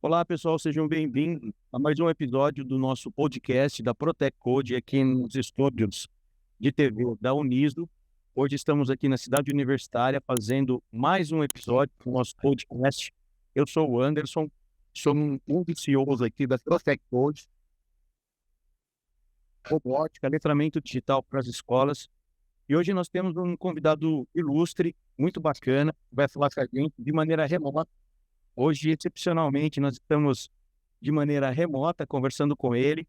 Olá, pessoal, sejam bem-vindos a mais um episódio do nosso podcast da Protec Code aqui nos estúdios de TV da Uniso. Hoje estamos aqui na cidade universitária fazendo mais um episódio do nosso podcast. Eu sou o Anderson, sou um dos CEOs aqui da Protec Code, robótica, letramento digital para as escolas. E hoje nós temos um convidado ilustre, muito bacana, que vai falar com a gente de maneira remota. Hoje, excepcionalmente, nós estamos de maneira remota conversando com ele.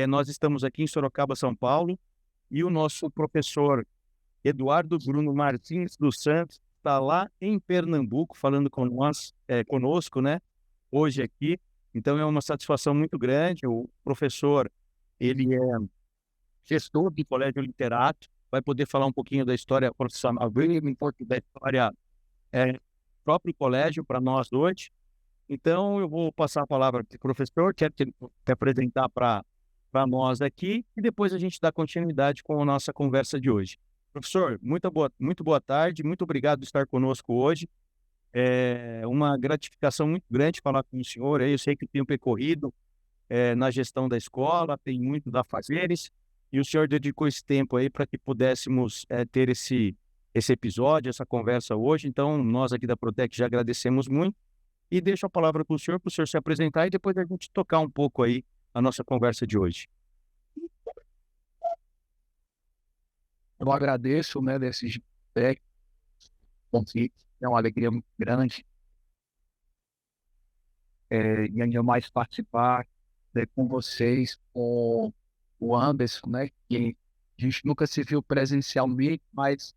Nós estamos aqui em Sorocaba, São Paulo, e o nosso professor Eduardo Bruno Martins dos Santos está lá em Pernambuco falando com nós, conosco, né? Hoje aqui. Então é uma satisfação muito grande. O professor, ele é gestor de colégio literato, vai poder falar um pouquinho da história profissional dele, um pouco da história do próprio colégio para nós hoje. Então, eu vou passar a palavra para o professor, quero que ele se apresentar para nós aqui, e depois a gente dá continuidade com a nossa conversa de hoje. Professor, muito boa tarde, muito obrigado por estar conosco hoje. É uma gratificação muito grande falar com o senhor. Eu sei que o tempo é corrido na gestão da escola, tem muito a fazeres, e o senhor dedicou esse tempo aí para que pudéssemos ter esse episódio, essa conversa hoje. Então, nós aqui da Protec já agradecemos muito. E deixo a palavra para o senhor se apresentar e depois a gente tocar um pouco aí a nossa conversa de hoje. Eu agradeço, né, desses feedback, convites, é uma alegria muito grande, e ainda mais participar, né, com vocês, com o Anderson, né, que a gente nunca se viu presencialmente, mas,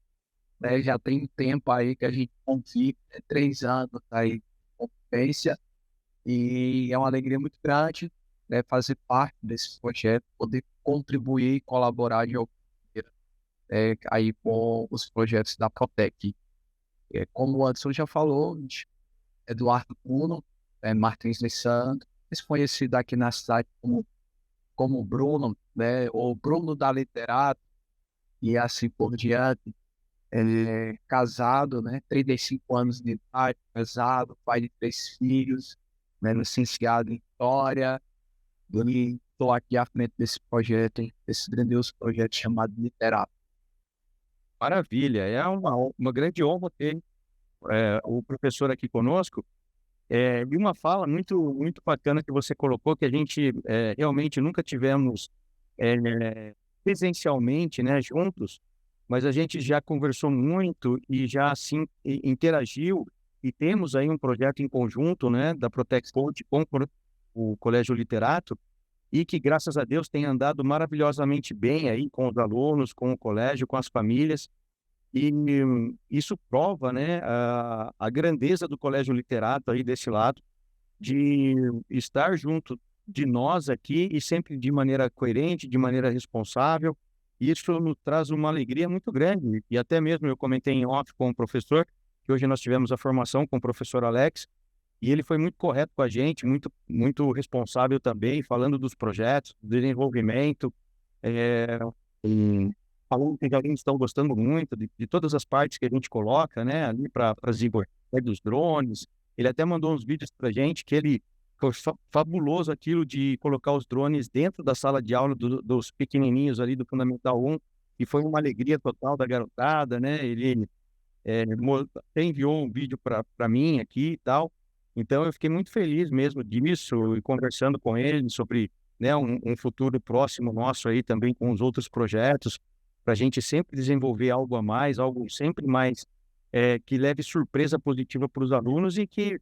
né, já tem um tempo aí que a gente convive, 3 anos aí de convivência, e é uma alegria muito grande, né, fazer parte desse projeto, poder contribuir e colaborar de alguma maneira, aí com os projetos da Protec. Como o Anderson já falou, Eduardo Bruno Martins de Santos, mais conhecido aqui na cidade como Bruno, né, ou Bruno da Literato, e assim por diante. Ele é casado, né, 35 anos de idade, casado, pai de 3 filhos, né, licenciado em História, e estou aqui à frente desse projeto, desse grandioso projeto chamado Literato. Maravilha, é uma grande honra ter o professor aqui conosco. E uma fala muito bacana que você colocou, que a gente realmente nunca tivemos presencialmente, né, juntos, mas a gente já conversou muito e já assim interagiu, e temos aí um projeto em conjunto, né, da Protec Code com o Colégio Literato, e que, graças a Deus, tem andado maravilhosamente bem aí com os alunos, com o colégio, com as famílias. E isso prova, né, a grandeza do Colégio Literato aí desse lado, de estar junto de nós aqui e sempre de maneira coerente, de maneira responsável. Isso nos traz uma alegria muito grande. E até mesmo eu comentei em off com o professor, que hoje nós tivemos a formação com o professor Alex, e ele foi muito correto com a gente, muito responsável também, falando dos projetos, do desenvolvimento, é, e falando que eles estão gostando muito de todas as partes que a gente coloca, né, ali para desenvolver dos drones. Ele até mandou uns vídeos para a gente que ele foi fabuloso aquilo de colocar os drones dentro da sala de aula dos pequenininhos ali do Fundamental 1, e foi uma alegria total da garotada, né? Ele até enviou um vídeo para mim aqui e tal. Então eu fiquei muito feliz mesmo disso, e conversando com ele sobre, né, um futuro próximo nosso aí também com os outros projetos, para a gente sempre desenvolver algo a mais, algo sempre mais que leve surpresa positiva para os alunos e que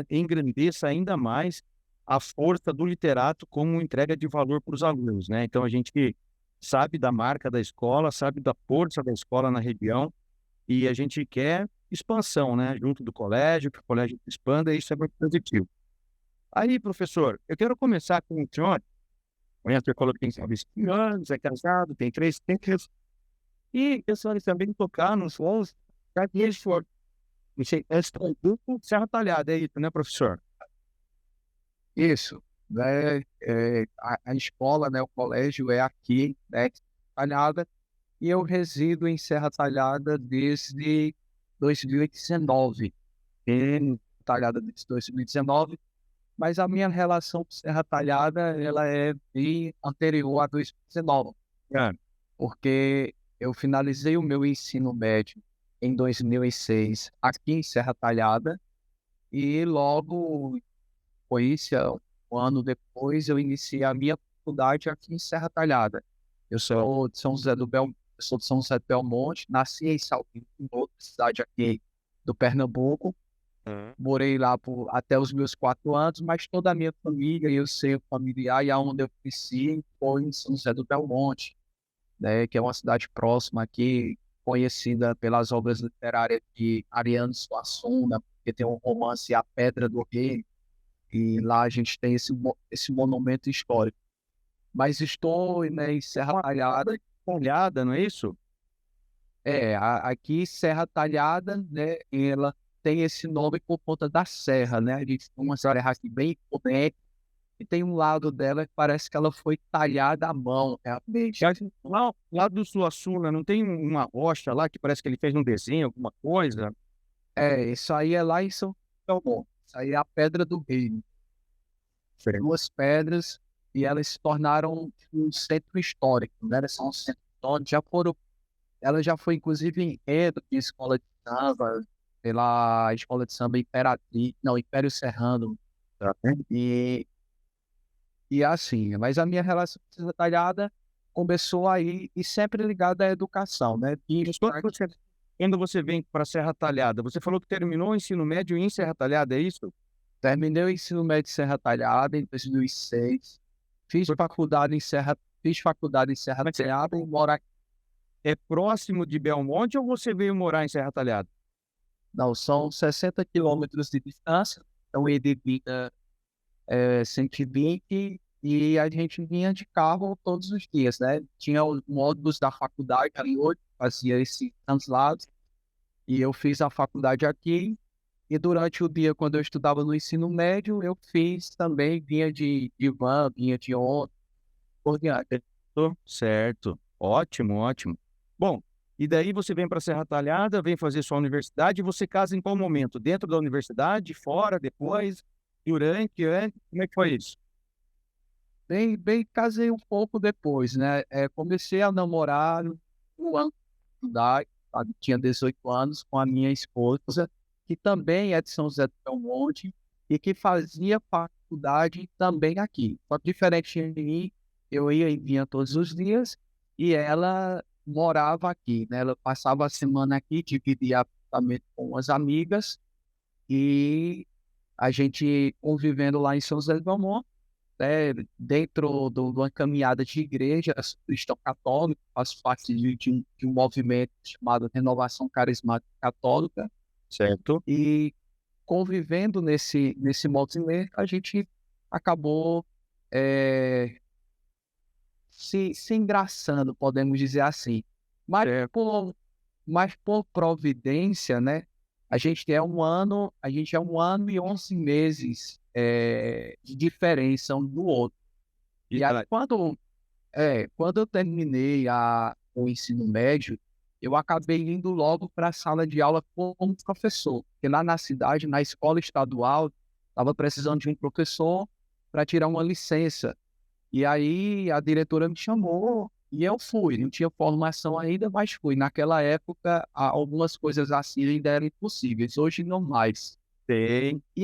engrandeça ainda mais a força do literato como entrega de valor para os alunos, né? Então a gente sabe da marca da escola, sabe da força da escola na região, e a gente quer expansão, né, junto do colégio, que o colégio expanda, e isso é muito positivo. Aí, professor, eu quero começar com o senhor. O senhor falou que tem 25 anos, é casado, tem 3 filhos, e o senhor também tocar nos voos para que eles foram. É grupo Serra Talhada, é isso, né, professor? Isso, né, a escola, né, o colégio é aqui, né, Talhada, e eu resido em Serra Talhada desde 2019. Em Talhada desde 2019, mas a minha relação com Serra Talhada, ela é bem anterior a 2019, É. porque eu finalizei o meu ensino médio em 2006 aqui em Serra Talhada e logo depois, um ano depois, eu iniciei a minha faculdade aqui em Serra Talhada. Eu sou de São José eu sou de São José do Belmonte, nasci em Salgueiro, outra cidade aqui do Pernambuco. Uhum. Morei lá até os meus 4 anos, mas toda a minha família e eu sei familiar, e aonde eu cresci foi em São José do Belmonte, né, que é uma cidade próxima aqui, conhecida pelas obras literárias de Ariano Suassuna, porque tem um romance A Pedra do Rei, e lá a gente tem esse monumento histórico. Mas estou, né, em Serra Talhada. Olhada, não é isso? Aqui Serra Talhada, né, ela tem esse nome por conta da serra, né? A gente tem uma serra aqui bem imponente e tem um lado dela que parece que ela foi talhada à mão, realmente. Lá do Suassuna, não tem uma rocha lá que parece que ele fez um desenho, alguma coisa? Isso aí é lá em São Paulo. Isso aí é a Pedra do Rei. Duas pedras e elas se tornaram um centro histórico, né? Elas são um centro histórico, ela já foi inclusive enredo de escola de samba, pela escola de samba Imperatriz, não, Império Serrano. Tá. E, e assim, mas a minha relação com Serra Talhada começou aí e sempre ligada à educação, né? Mas quando você vem para Serra Talhada, você falou que terminou o ensino médio em Serra Talhada, é isso? Terminei o ensino médio em Serra Talhada em 2006. Fiz faculdade em Serra Talhada e moro aqui. É próximo de Belmonte ou você veio morar em Serra Talhada? Não, são 60 quilômetros de distância, então ida e vinda 120 e a gente vinha de carro todos os dias, né? Tinha o ônibus da faculdade ali hoje, fazia esse translado, e eu fiz a faculdade aqui, e durante o dia, quando eu estudava no ensino médio, eu fiz também, vinha de van, vinha de ônibus, por diante. Certo. Ótimo, ótimo. Bom, e daí você vem para Serra Talhada, vem fazer sua universidade, e você casa em qual momento? Dentro da universidade, fora, depois, durante, antes? Como é que foi isso? Bem, casei um pouco depois, né? Comecei a namorar no ano de idade, sabe? Tinha 18 anos com a minha esposa, que também é de São José do Belmonte e que fazia faculdade também aqui. Só que diferente de mim, eu ia e vinha todos os dias e ela morava aqui, né? Ela passava a semana aqui, dividia apartamento com as amigas e a gente convivendo lá em São José do Belmonte, dentro de uma caminhada de igreja, eu sou cristão católico, faço parte de um movimento chamado Renovação Carismática Católica, Certo. e convivendo nesse movimento, a gente acabou eh, se engraçando, podemos dizer assim. Mas É. por providência, né? A gente é um ano e 11 meses de diferença um do outro. E, E aí, quando eu terminei o ensino médio, eu acabei indo logo para a sala de aula como professor, porque lá na cidade, na escola estadual, estava precisando de um professor para tirar uma licença. E aí a diretora me chamou e eu fui. Não tinha formação ainda, mas fui. Naquela época, algumas coisas assim ainda eram impossíveis. Hoje não mais. tem. E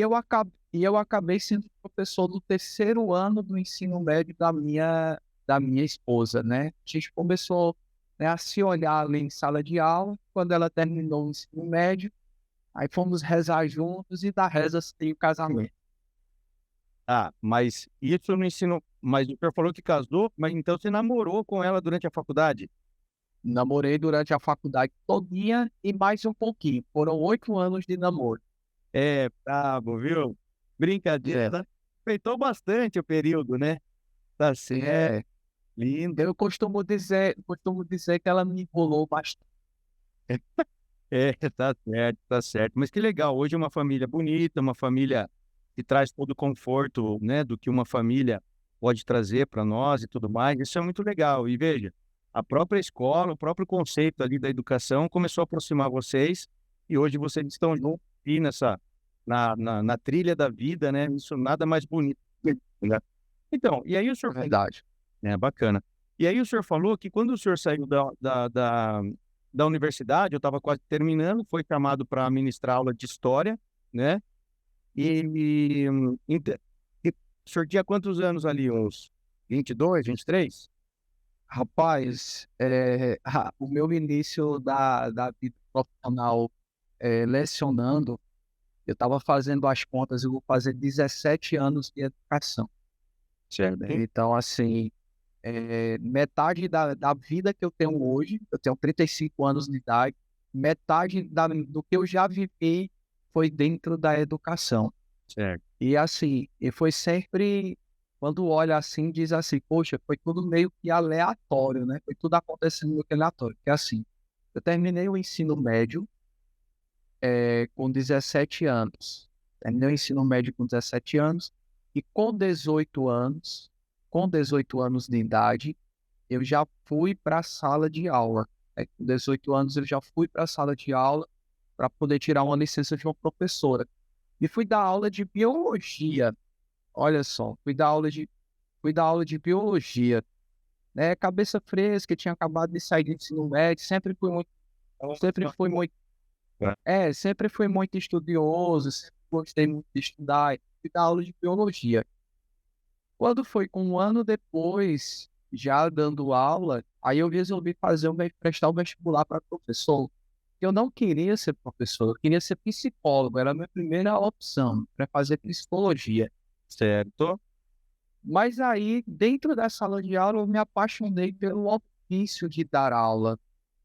eu acabei sendo professor do terceiro ano do ensino médio da minha esposa, né? A gente começou, né, a se olhar ali em sala de aula. Quando ela terminou o ensino médio, aí fomos rezar juntos e da reza tem o casamento. Ah, mas isso no ensino. Mas o senhor falou que casou, mas então você namorou com ela durante a faculdade? Namorei durante a faculdade todinha e mais um pouquinho. Foram 8 anos de namoro. É, brabo, viu? Brincadeira. Respeitou bastante o período, né? Tá certo, É, lindo. eu costumo dizer que ela me enrolou bastante. É, tá certo, tá certo. Mas que legal, hoje é uma família bonita, uma família que traz todo o conforto, né, do que uma família pode trazer para nós e tudo mais. Isso é muito legal. E veja, a própria escola, o próprio conceito ali da educação começou a aproximar vocês e hoje vocês estão juntos e na trilha da vida, né? Isso nada mais bonito, né? Então, e aí o É senhor... verdade. É, bacana. E aí o senhor falou que quando o senhor saiu da universidade, eu estava quase terminando, foi chamado para ministrar aula de história, né? E, ente- e o senhor tinha quantos anos ali? Uns 22, 23? Rapaz, o meu início da vida profissional lecionando, eu estava fazendo as contas, eu vou fazer 17 anos de educação. Certo. Né? Então, assim, metade da vida que eu tenho hoje, eu tenho 35 anos de idade, metade do que eu já vivi foi dentro da educação. Certo. E assim, e foi sempre, quando olha assim, diz assim, poxa, foi tudo meio que aleatório, né? Foi tudo acontecendo meio que aleatório. Porque assim, eu terminei o ensino médio com 17 anos. Terminei o ensino médio com 17 anos e com 18 anos de idade, eu já fui para a sala de aula. Com 18 anos eu já fui para a sala de aula para poder tirar uma licença de uma professora. E fui dar aula de biologia. Olha só, fui dar aula de biologia, né? Cabeça fresca, tinha acabado de sair do ensino médio, sempre fui muito estudioso, sempre gostei muito de estudar, e fui dar aula de biologia. Quando foi com um ano depois, já dando aula, aí eu resolvi prestar o vestibular para professor. Eu não queria ser professor, eu queria ser psicólogo, era a minha primeira opção para fazer psicologia. Certo. Mas aí, dentro da sala de aula, eu me apaixonei pelo ofício de dar aula,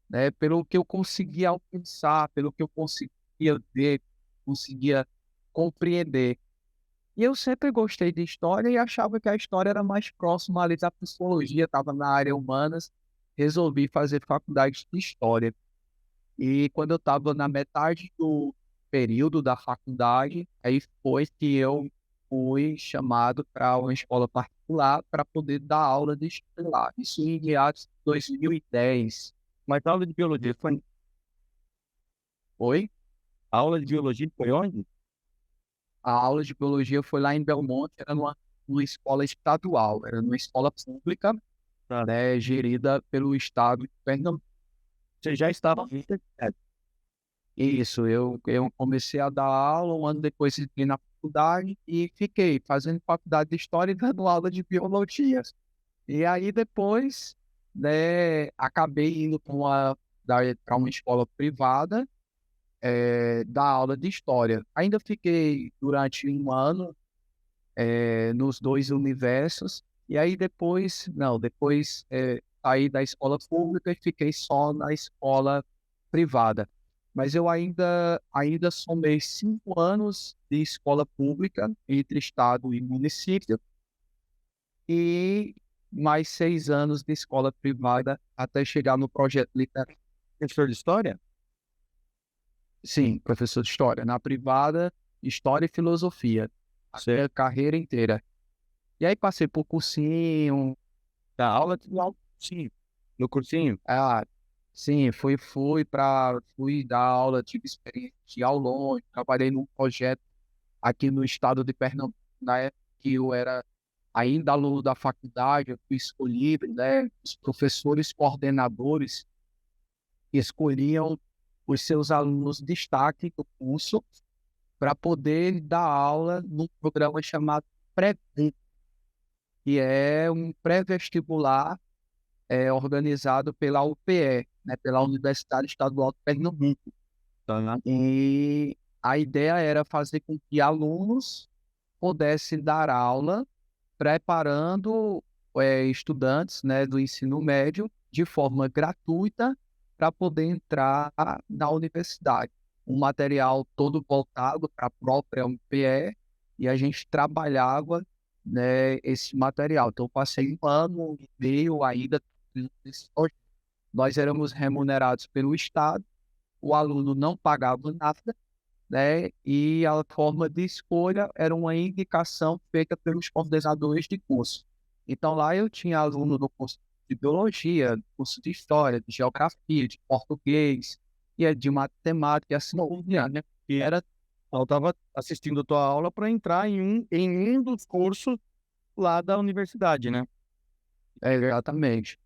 né? Pelo que eu conseguia alcançar, pelo que eu conseguia ver, conseguia compreender. E eu sempre gostei de história e achava que a história era mais próxima ali da psicologia, estava na área humanas, resolvi fazer faculdade de história. E quando eu estava na metade do período da faculdade, aí foi que eu fui chamado para uma escola particular para poder dar aula de história lá. Isso em meados de 2010. Mas a aula de biologia foi... Foi? A aula de biologia foi onde? A aula de biologia foi lá em Belmonte, era numa escola estadual, era numa escola pública, Tá. né, gerida pelo estado de Pernambuco. Você já estava... Isso, eu comecei a dar aula, um ano depois entrei na faculdade e fiquei fazendo faculdade de História e dando aula de Biologia. E aí depois, né, acabei indo para uma escola privada, dar aula de História. Ainda fiquei durante um ano nos dois universos, e aí depois, não, depois saí da escola pública e fiquei só na escola privada. Mas eu ainda somei 5 anos de escola pública entre estado e município e mais 6 anos de escola privada até chegar no projeto literário. Professor de história? Sim, professor de história. Na privada, história e filosofia. Até a carreira inteira. E aí passei por cursinho. Da aula de... Sim. No cursinho? Ah, sim, fui dar aula, tive experiência de aulões, trabalhei num projeto aqui no estado de Pernambuco, na época que eu era ainda aluno da faculdade, eu fui escolhido, né? Os professores coordenadores escolhiam os seus alunos de destaque do curso para poder dar aula num programa chamado pré, que é um pré-vestibular organizado pela UPE, né, pela Universidade Estadual de Pernambuco. Tá. E a ideia era fazer com que alunos pudessem dar aula preparando estudantes, né, do ensino médio de forma gratuita para poder entrar na universidade. Um material todo voltado para a própria UPE e a gente trabalhava, né, esse material. Então, eu passei um ano e meio ainda nesse projeto. Nós éramos remunerados pelo Estado, o aluno não pagava nada, né? E a forma de escolha era uma indicação feita pelos coordenadores de curso. Então lá eu tinha aluno do curso de biologia, do curso de história, de geografia, de português, e de matemática, e assim por diante, né? Eu estava assistindo a tua aula para entrar em um dos cursos lá da universidade, né? Exatamente.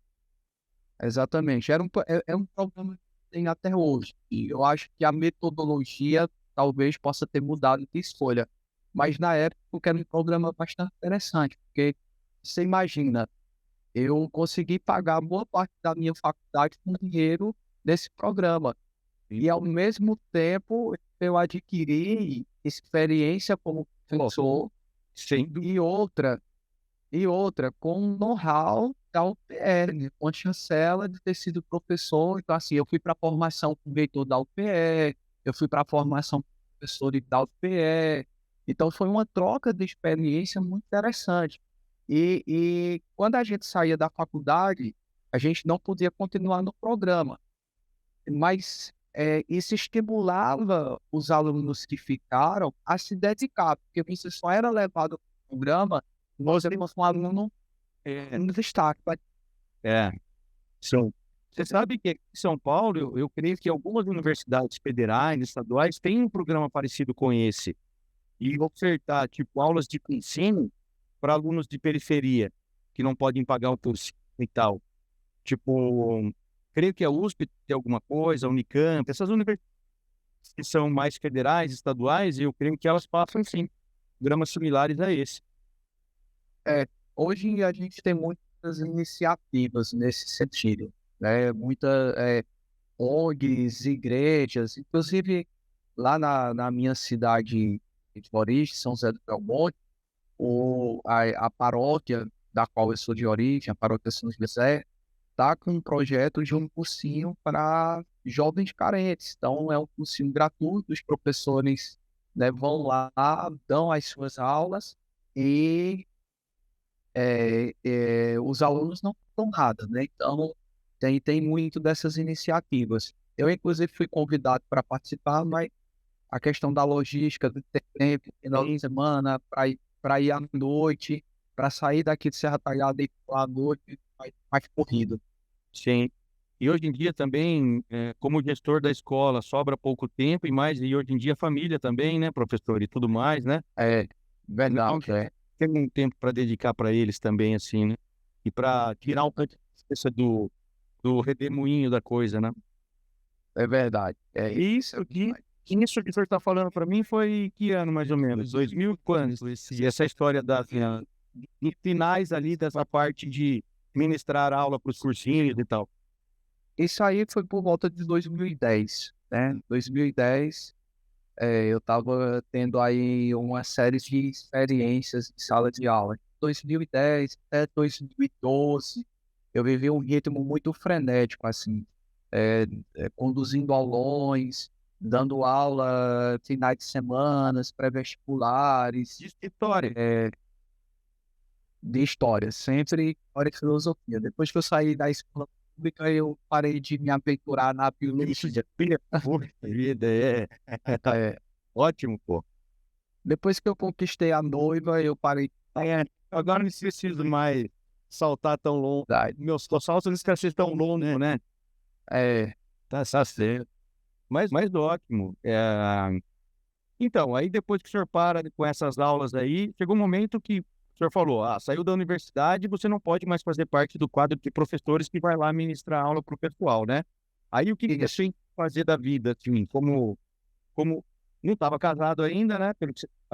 Exatamente. É um problema que tem até hoje. E eu acho que a metodologia talvez possa ter mudado de escolha. Mas na época era um programa bastante interessante, porque você imagina, eu consegui pagar boa parte da minha faculdade com dinheiro desse programa. E ao mesmo tempo eu adquiri experiência como professor Sem dúvida. e outra, com um know-how da UPE, né, com a chancela de ter sido professor. Então, assim, eu fui para a formação com o reitor da UPE, eu fui para a formação com professor da UPE. Então, foi uma troca de experiência muito interessante. E quando a gente saía da faculdade, a gente não podia continuar no programa, mas isso estimulava os alunos que ficaram a se dedicar, porque você só era levado para o programa nós temos um aluno no destaque. É, são. Você sabe que aqui em São Paulo, eu creio que algumas universidades federais, estaduais, têm um programa parecido com esse. E ofertar, tipo, aulas de ensino para alunos de periferia, que não podem pagar o curso e tal. Tipo, creio que a USP tem alguma coisa, a Unicamp, essas universidades que são mais federais, estaduais, eu creio que elas passam, sim, programas similares a esse. É, hoje a gente tem muitas iniciativas nesse sentido, né? ONGs, igrejas, inclusive lá na minha cidade de origem, São José do Belmonte, a paróquia da qual eu sou de origem, a paróquia São José, está com um projeto de um cursinho para jovens carentes. Então, é um cursinho gratuito, os professores, né, vão lá, dão as suas aulas e os alunos não pagam nada, né? Então, tem muito dessas iniciativas. Eu, inclusive, fui convidado para participar, mas a questão da logística, do tempo, final de semana, para ir à noite, para sair daqui de Serra Talhada e ir lá à noite, mais corrido. Sim. E hoje em dia também, como gestor da escola, sobra pouco tempo e hoje em dia a família também, né, professor, e tudo mais, né? É Então, verdade, tem um tempo para dedicar para eles também, assim, né? E para tirar um pouco essa do redemoinho da coisa, né? é verdade. Isso isso que o senhor está falando para mim foi que ano, mais ou menos? 2000 quando? E essa história dos finais ali dessa parte de ministrar aula para os cursinhos e tal. Isso aí foi por volta de 2010, né? 2010, eu estava tendo aí uma série de experiências em sala de aula. 2010 até 2012, eu vivi um ritmo muito frenético, assim, conduzindo aulões, dando aula finais de semana, pré-vestibulares, De história. de história, sempre história e filosofia. Depois que eu saí da escola pública, eu parei de me aventurar na biologia. Poxa vida, É, ótimo, pô. depois que eu conquistei a noiva, eu parei Agora não preciso mais saltar tão longo. da Meus saltos não esquecem ser tão longo, né? é, Tá certo. Mas ótimo. Então, aí depois que o senhor para com essas aulas aí, chegou um momento que o senhor falou, saiu da universidade, você não pode mais fazer parte do quadro de professores que vai lá ministrar aula para o pessoal, né? Aí o que você isso. tem que fazer da vida, assim, como não estava casado ainda, né?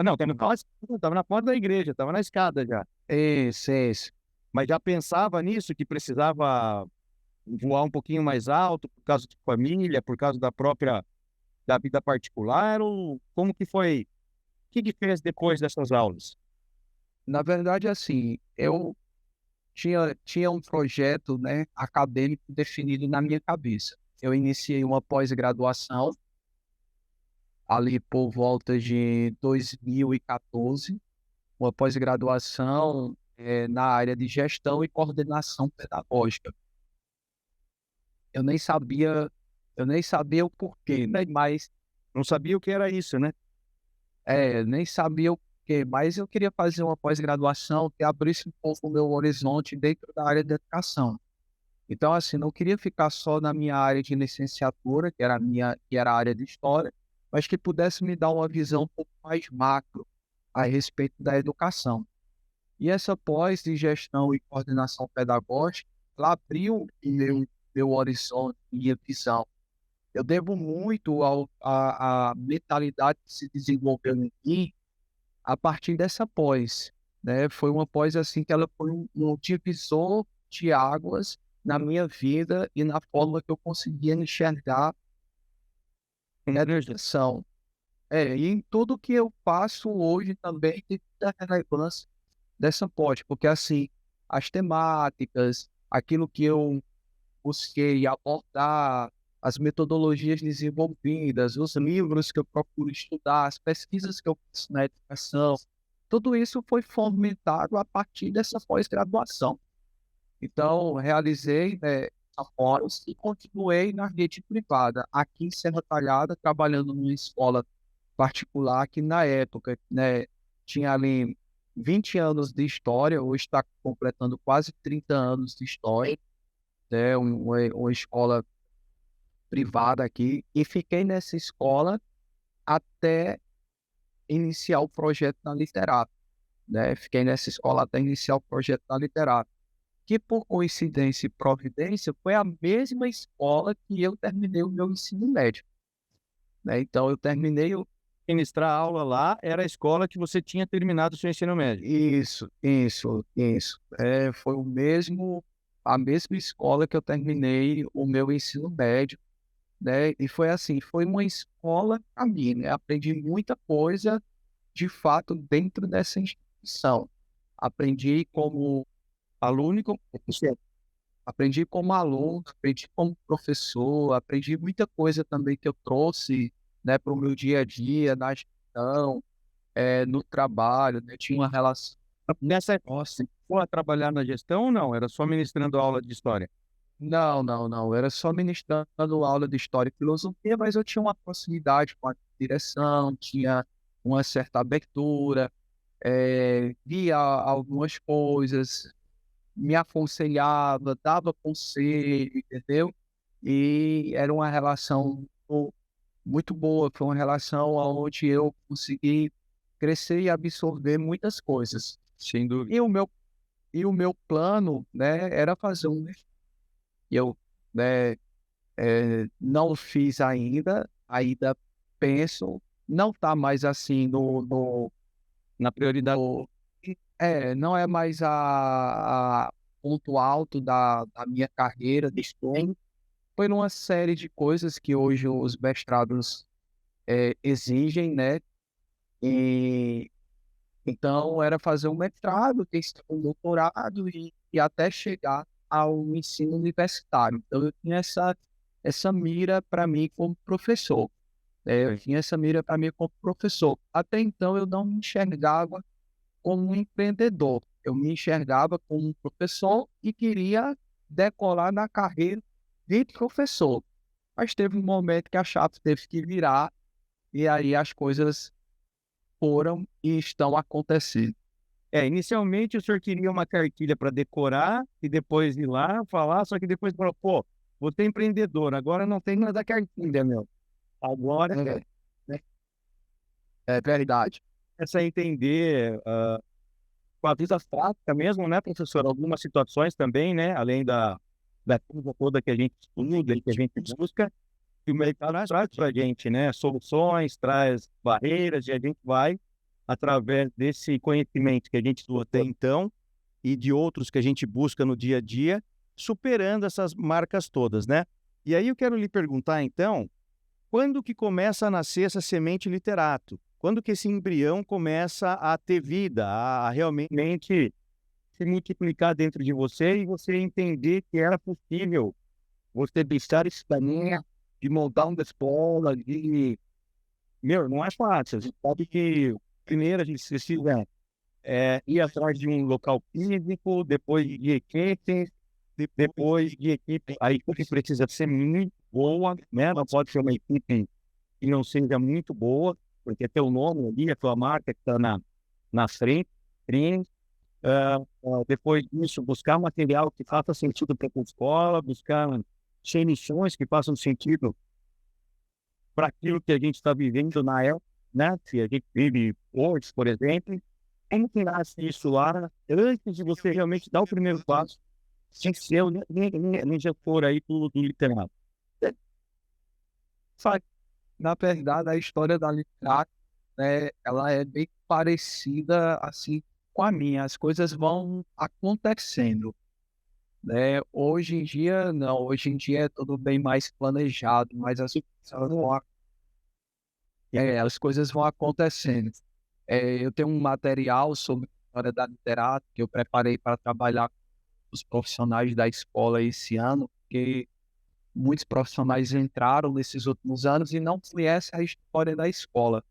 Não, estava na porta da igreja, estava na escada já. Isso. Mas já pensava nisso, que precisava voar um pouquinho mais alto por causa de família, por causa da vida particular, ou como que foi? O que fez depois dessas aulas? Na verdade, assim, eu tinha um projeto, né, acadêmico definido na minha cabeça. Eu iniciei uma pós-graduação ali por volta de 2014, uma pós-graduação na área de gestão e coordenação pedagógica. Eu nem sabia, eu nem sabia o porquê, né? Mas Não sabia o que era isso, né? nem sabia o porquê, mas eu queria fazer uma pós-graduação que abrisse um pouco o meu horizonte dentro da área de educação. Então, assim, não queria ficar só na minha área de licenciatura, que era a área de história, mas que pudesse me dar uma visão um pouco mais macro a respeito da educação. E essa pós de gestão e coordenação pedagógica, ela abriu o meu horizonte, minha visão. Eu devo muito à mentalidade que se desenvolveu em mim a partir dessa pós, né? Foi uma pós assim que ela foi um divisor de águas na minha vida e na forma que eu conseguia enxergar a educação. E em tudo que eu faço hoje também tem muita relevância dessa pós, porque assim, as temáticas, aquilo que eu busquei abordar, as metodologias desenvolvidas, os livros que eu procuro estudar, as pesquisas que eu faço na educação, tudo isso foi fomentado a partir dessa pós-graduação. Então, realizei, né, a pós e continuei na rede privada, aqui em Serra Talhada, trabalhando numa escola particular que na época, né, tinha ali 20 anos de história, hoje está completando quase 30 anos de história, né, uma escola privada aqui, e fiquei nessa escola até iniciar o projeto na Literato, né? Fiquei nessa escola até iniciar o projeto na Literato, que por coincidência e providência foi a mesma escola que eu terminei o meu ensino médio, né? Então eu terminei o Ministrar aula lá era a escola que você tinha terminado o seu ensino médio. Isso. Foi a mesma escola que eu terminei o meu ensino médio, né? E foi assim, foi uma escola para mim, né? Aprendi muita coisa, de fato, dentro dessa instituição. Aprendi como aluno e como professor. Aprendi como aluno, aprendi como professor, aprendi muita coisa também que eu trouxe, né, para o meu dia a dia, na gestão, no trabalho, né? Tinha uma relação. Nessa você foi a trabalhar na gestão ou não? Era só ministrando aula de história? Não. Era só ministrando aula de História e Filosofia, mas eu tinha uma proximidade com a direção, tinha uma certa abertura, via algumas coisas, me aconselhava, dava conselho, entendeu? E era uma relação muito boa, foi uma relação onde eu consegui crescer e absorver muitas coisas. Sem dúvida. E o meu plano, né, era fazer eu, né, não fiz ainda penso, não está mais assim Na prioridade. não é mais a ponto alto da minha carreira de estudo. Foi numa série de coisas que hoje os mestrados exigem, né? E então era fazer um mestrado, ter um doutorado e até chegar ao ensino universitário. Então eu tinha essa mira para mim como professor. Eu tinha essa mira para mim como professor. Até então eu não me enxergava como um empreendedor. Eu me enxergava como um professor e queria decolar na carreira de professor. Mas teve um momento que a chave teve que virar e aí as coisas foram e estão acontecendo. Inicialmente o senhor queria uma cartilha para decorar e depois ir lá falar, só que depois falou, pô, vou ser empreendedor, agora não tem mais a cartilha, meu. Agora É, é verdade. começa a entender com a vida prática mesmo, né, professor? Algumas situações também, né, além da coisa toda que a gente estuda e que a gente busca, e o mercado traz para a gente, né, soluções, traz barreiras, e a gente vai, através desse conhecimento que a gente estuda até então, e de outros que a gente busca no dia a dia, superando essas marcas todas, né? E aí eu quero lhe perguntar, então, quando que começa a nascer essa semente literato? Quando que esse embrião começa a ter vida, a realmente se multiplicar dentro de você e você entender que era possível você deixar esse caminho de montar uma escola, de... Meu, não é fácil. A gente sabe que primeiro a gente precisa ir atrás de um local físico, depois de equipe, depois de equipe. A equipe precisa ser muito boa, né? Não pode ser uma equipe que não seja muito boa, porque é teu nome ali, a tua marca que está na frente. Depois disso, buscar material que faça sentido para a escola, buscar definições que façam sentido para aquilo que a gente está vivendo na época, né? Se a gente vive hoje, por exemplo, como que nasce isso lá, antes de você realmente dar o primeiro passo, sem ser o ninja for aí do literário. Na verdade, a história da Literato, né, ela é bem parecida assim com a minha. As coisas vão acontecendo, né? Hoje em dia, não. Hoje em dia é tudo bem mais planejado, mas as coisas vão acontecendo. Eu tenho um material sobre a história da Literato que eu preparei para trabalhar com os profissionais da escola esse ano, porque muitos profissionais entraram nesses últimos anos e não conhecem a história da escola.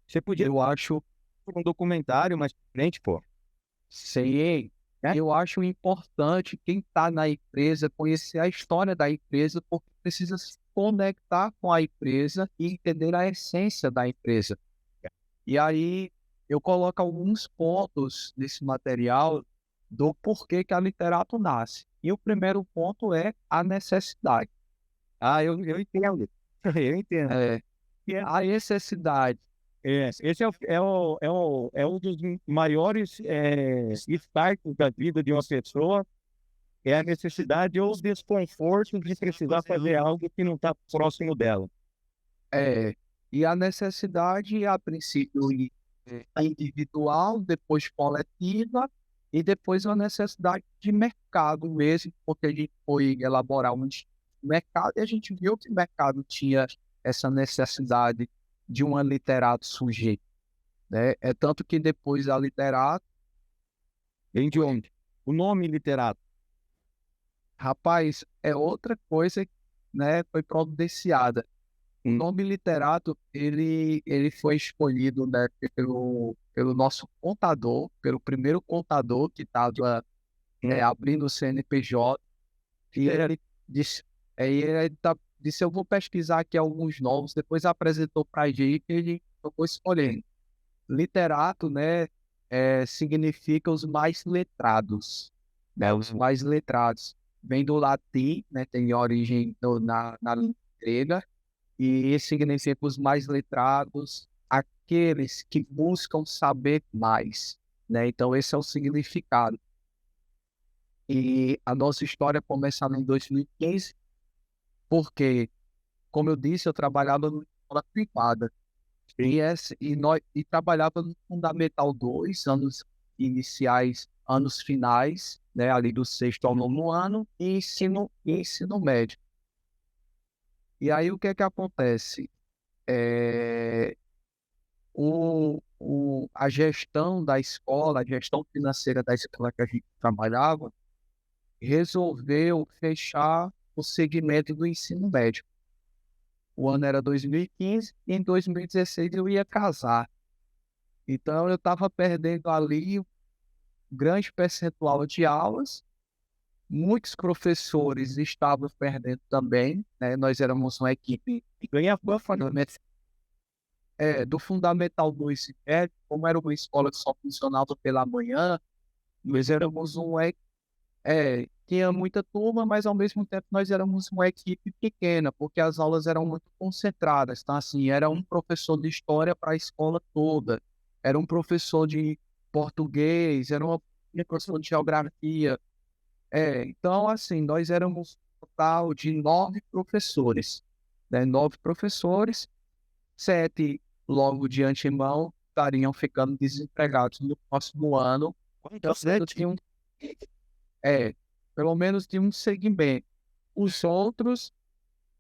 Você podia Eu acho, um documentário mais pra frente, pô. sei, Né? eu acho importante quem está na empresa conhecer a história da empresa, porque precisa se conectar com a empresa e entender a essência da empresa. E aí eu coloco alguns pontos nesse material do porquê que a Literato nasce. E o primeiro ponto é a necessidade. Eu entendo. Eu entendo. É, E a necessidade. esse é um dos maiores starts da vida de uma pessoa, é a necessidade ou o desconforto de precisar fazer algo que não está próximo dela. É, e a necessidade, a princípio, individual, depois coletiva, e depois a necessidade de mercado mesmo, porque a gente foi elaborar um mercado e a gente viu que o mercado tinha essa necessidade de uma literato sujeito, né? É tanto que depois a literato, Vem de onde? O nome literato. rapaz, é outra coisa, né? Foi providenciada. O nome literato, ele foi escolhido, né, pelo nosso contador, pelo primeiro contador que estava abrindo o CNPJ, e ele disse, disse, eu vou pesquisar aqui alguns nomes, depois apresentou para a gente e ele foi escolhendo. Literato, né, significa os mais letrados, né, os mais letrados. Vem do latim, né, tem origem na língua grega, e isso significa os mais letrados, aqueles que buscam saber mais, né? Então, esse é o significado. E a nossa história começa em 2015, porque, como eu disse, eu trabalhava numa escola privada. E trabalhava no Fundamental 2, anos iniciais, anos finais, né? Ali do sexto ao nono ano, e ensino médio. E aí, o que é que acontece? É, a gestão da escola, a gestão financeira da escola que a gente trabalhava, resolveu fechar o segmento do ensino médio. O ano era 2015 e em 2016 eu ia casar. Então eu estava perdendo ali um grande percentual de aulas, muitos professores estavam perdendo também, né? Nós éramos uma equipe do Fundamental 2, como era uma escola que só funcionava pela manhã, nós éramos tinha muita turma, mas ao mesmo tempo nós éramos uma equipe pequena, porque as aulas eram muito concentradas, tá? Assim, era um professor de história para a escola toda, era um professor de português, era um professor de geografia. Então, assim, nós éramos um total de 9 professores, né? 9 professores, 7 logo de antemão estariam ficando desempregados no próximo ano. Então, tinha pelo menos de um segmento. Os outros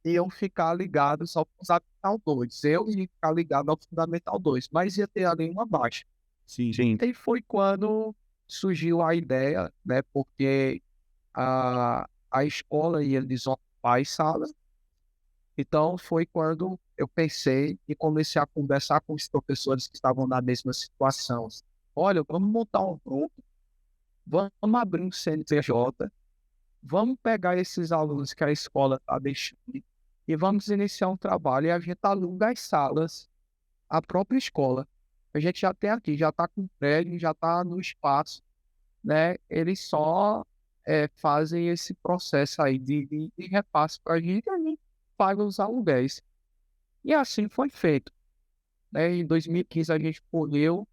iam ficar ligados ao Fundamental 2. Eu ia ficar ligado ao Fundamental 2, mas ia ter ali uma baixa. Sim, sim. E foi quando surgiu a ideia, né? Porque a escola ia desocupar as salas. Então, foi quando eu pensei e comecei a conversar com os professores que estavam na mesma situação. Olha, vamos montar um grupo, vamos abrir um CNPJ, vamos pegar esses alunos que a escola está deixando e vamos iniciar um trabalho. E a gente aluga as salas, a própria escola. A gente já tem aqui, já está com o prédio, já está no espaço, né? Eles só fazem esse processo aí de repasse para a gente paga os aluguéis. E assim foi feito, né? Em 2015 a gente correu,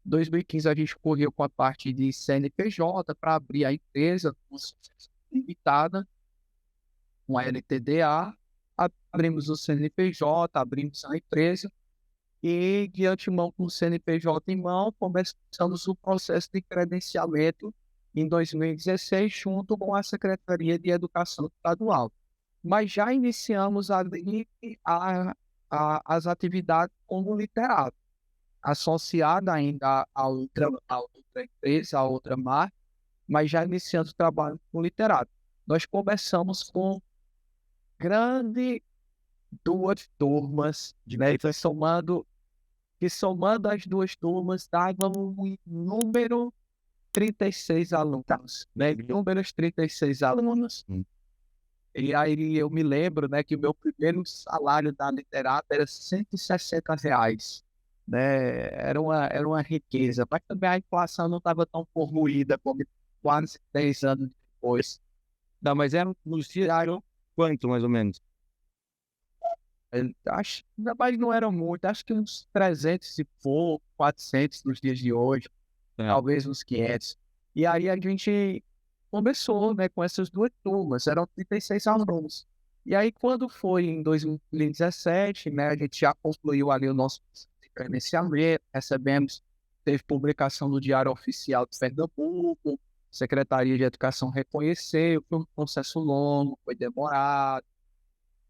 2015 a gente correu com a parte de CNPJ para abrir a empresa com sociedade limitada, com a LTDA, abrimos o CNPJ, abrimos a empresa e, de antemão, com o CNPJ em mão, começamos o processo de credenciamento em 2016, junto com a Secretaria de Educação Estadual. Mas já iniciamos ali as atividades como literato, associada ainda a outra empresa, a outra marca, mas já iniciamos o trabalho com literato. Nós começamos com grande duas turmas, né? Que somando as duas turmas, dava um número 36 alunos, né? Números 36 alunos. E aí eu me lembro, né, que o meu primeiro salário da Literata era R$ 160, né? Era uma riqueza, mas também a inflação não estava tão corroída como quase 10 anos depois. Não, mas era nos dias quanto, mais ou menos? Acho, mas não eram muito, acho que uns 300 e pouco, 400 nos dias de hoje, talvez uns 500. E aí a gente começou, né, com essas duas turmas, eram 36 alunos. E aí quando foi em 2017, né, a gente já concluiu ali o nosso credenciamento, teve publicação no Diário Oficial de Pernambuco, Secretaria de Educação reconheceu, foi um processo longo, foi demorado,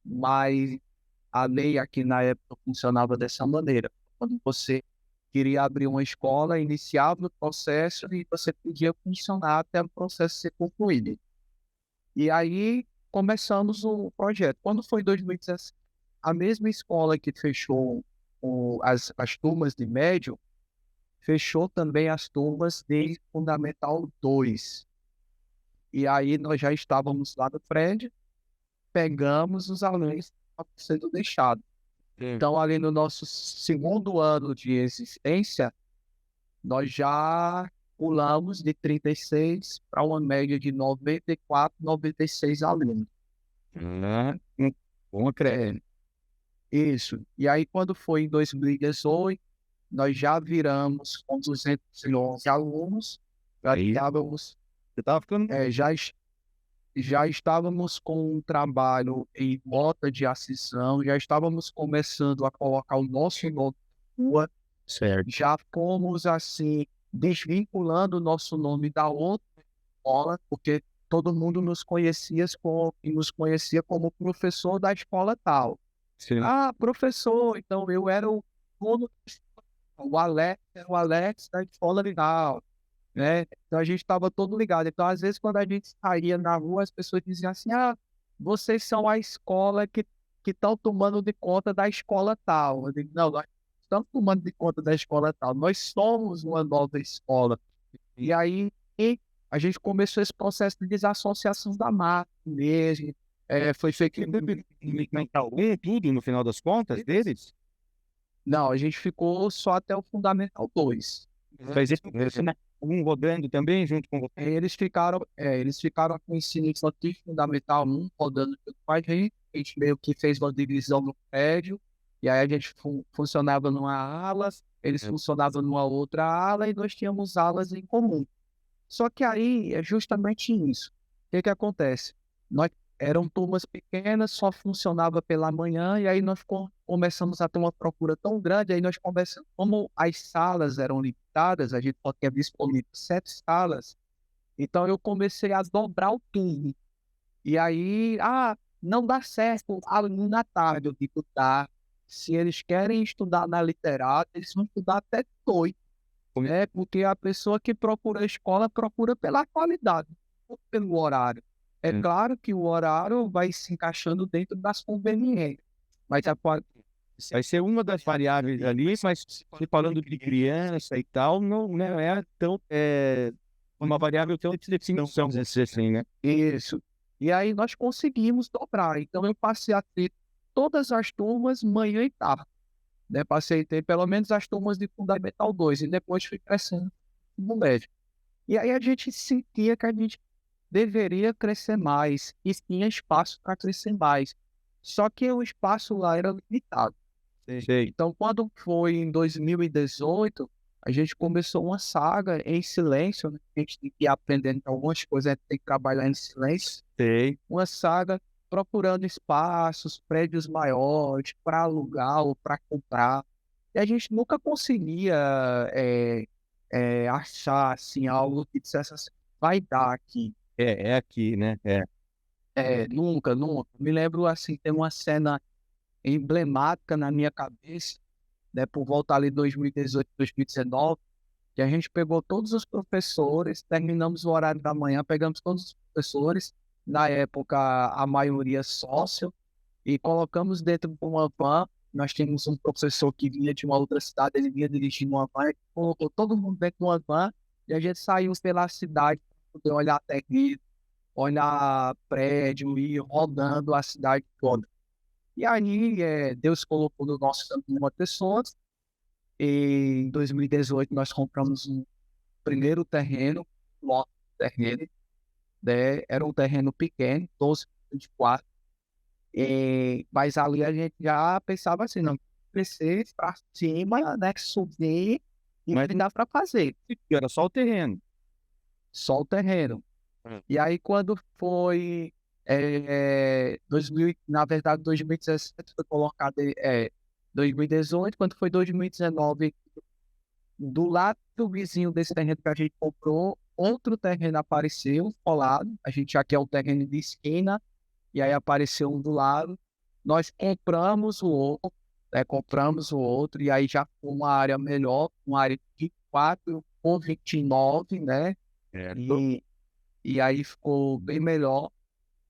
mas a lei aqui na época funcionava dessa maneira. Quando você queria abrir uma escola, iniciava o processo e você podia funcionar até o processo ser concluído. E aí começamos o projeto. Quando foi 2017, a mesma escola que fechou as turmas de médio, fechou também as turmas de Fundamental 2. E aí nós já estávamos lá no prédio, pegamos os alunos que estavam sendo deixados. Então, ali no nosso segundo ano de existência, nós já pulamos de 36 para uma média de 94, 96 alunos. Bom acréscimo. Isso. E aí, quando foi em 2018, nós já viramos com 211 alunos, já Aí, estávamos, você estava ficando. já estávamos com um trabalho em bota de assistência, já estávamos começando a colocar o nosso nome na rua, Certo. já fomos assim, desvinculando o nosso nome da outra escola, porque todo mundo nos conhecia como professor da escola tal. Sim. Ah, professor, então eu era o dono da escola, o Alex era o Alex da escola tal, né? Então a gente estava todo ligado. Então, às vezes, quando a gente saía na rua, as pessoas diziam assim: ah, vocês são a escola que estão tomando de conta da escola tal. Eu digo, não, nós não estamos tomando de conta da escola tal, nós somos uma nova escola. E aí a gente começou esse processo de desassociação da marca mesmo. Foi feito. Tudo no final das contas deles? Não, a gente ficou só até o Fundamental 2. Mas esse um rodando também junto com você? Eles ficaram com o ensino infantil fundamental 1 rodando junto com a gente meio que fez uma divisão no prédio, e aí a gente funcionava numa ala, eles funcionavam numa outra ala, e nós tínhamos alas em comum. Só que aí é justamente isso. O que acontece? Nós eram turmas pequenas, só funcionava pela manhã, e aí nós começamos a ter uma procura tão grande, aí nós começamos, como as salas eram limitadas, a gente só tinha disponível 7 salas, então eu comecei a dobrar o turno. E aí, não dá certo aluno na tarde, eu digo, tá, se eles querem estudar na Literata, eles vão estudar até 8, né? Porque a pessoa que procura a escola procura pela qualidade, não pelo horário. É claro que o horário vai se encaixando dentro das conveniências, mas vai ser uma das variáveis ali, mas se falando de criança e tal, não é tão uma variável tão de definição, vamos dizer assim, né? Isso. E aí nós conseguimos dobrar. Então eu passei a ter todas as turmas manhã e tarde, né? Passei a ter pelo menos as turmas de Fundamental 2 e depois fui crescendo no médio. E aí a gente sentia que a gente deveria crescer mais e tinha espaço para crescer mais. Só que o espaço lá era limitado. Sei. Então, quando foi em 2018, a gente começou uma saga em silêncio, né? A gente tem que ir aprendendo algumas coisas, a gente tem que trabalhar em silêncio. Sei. Uma saga procurando espaços, prédios maiores para alugar ou para comprar. E a gente nunca conseguia achar assim, algo que dissesse assim, vai dar aqui. É aqui, né? Nunca, nunca. Me lembro assim, tem uma cena emblemática na minha cabeça, né, por volta ali de 2018, 2019, que a gente pegou todos os professores, terminamos o horário da manhã, pegamos todos os professores, na época a maioria sócio, e colocamos dentro de uma van. Nós tínhamos um professor que vinha de uma outra cidade, ele vinha dirigindo uma van, e colocou todo mundo dentro de uma van, e a gente saiu pela cidade para poder olhar terreno, olhar prédio e ir rodando a cidade toda. E aí, Deus colocou no nosso caminho uma pessoa. E em 2018 nós compramos um primeiro terreno, lote de terreno, né? Era um terreno pequeno, 12,24. Mas ali a gente já pensava assim, não, crescer para cima, né? Subir, e Mas dá para fazer, era só o terreno. só o terreno. E aí quando foi 2000, na verdade 2017 foi colocado 2018, quando foi 2019, do lado do vizinho desse terreno que a gente comprou, outro terreno apareceu colado. A gente já quer um terreno de esquina, e aí apareceu um do lado. Nós compramos o outro, compramos o outro, e aí já foi uma área melhor, uma área de 4 por 29, né? Certo. E aí ficou bem melhor.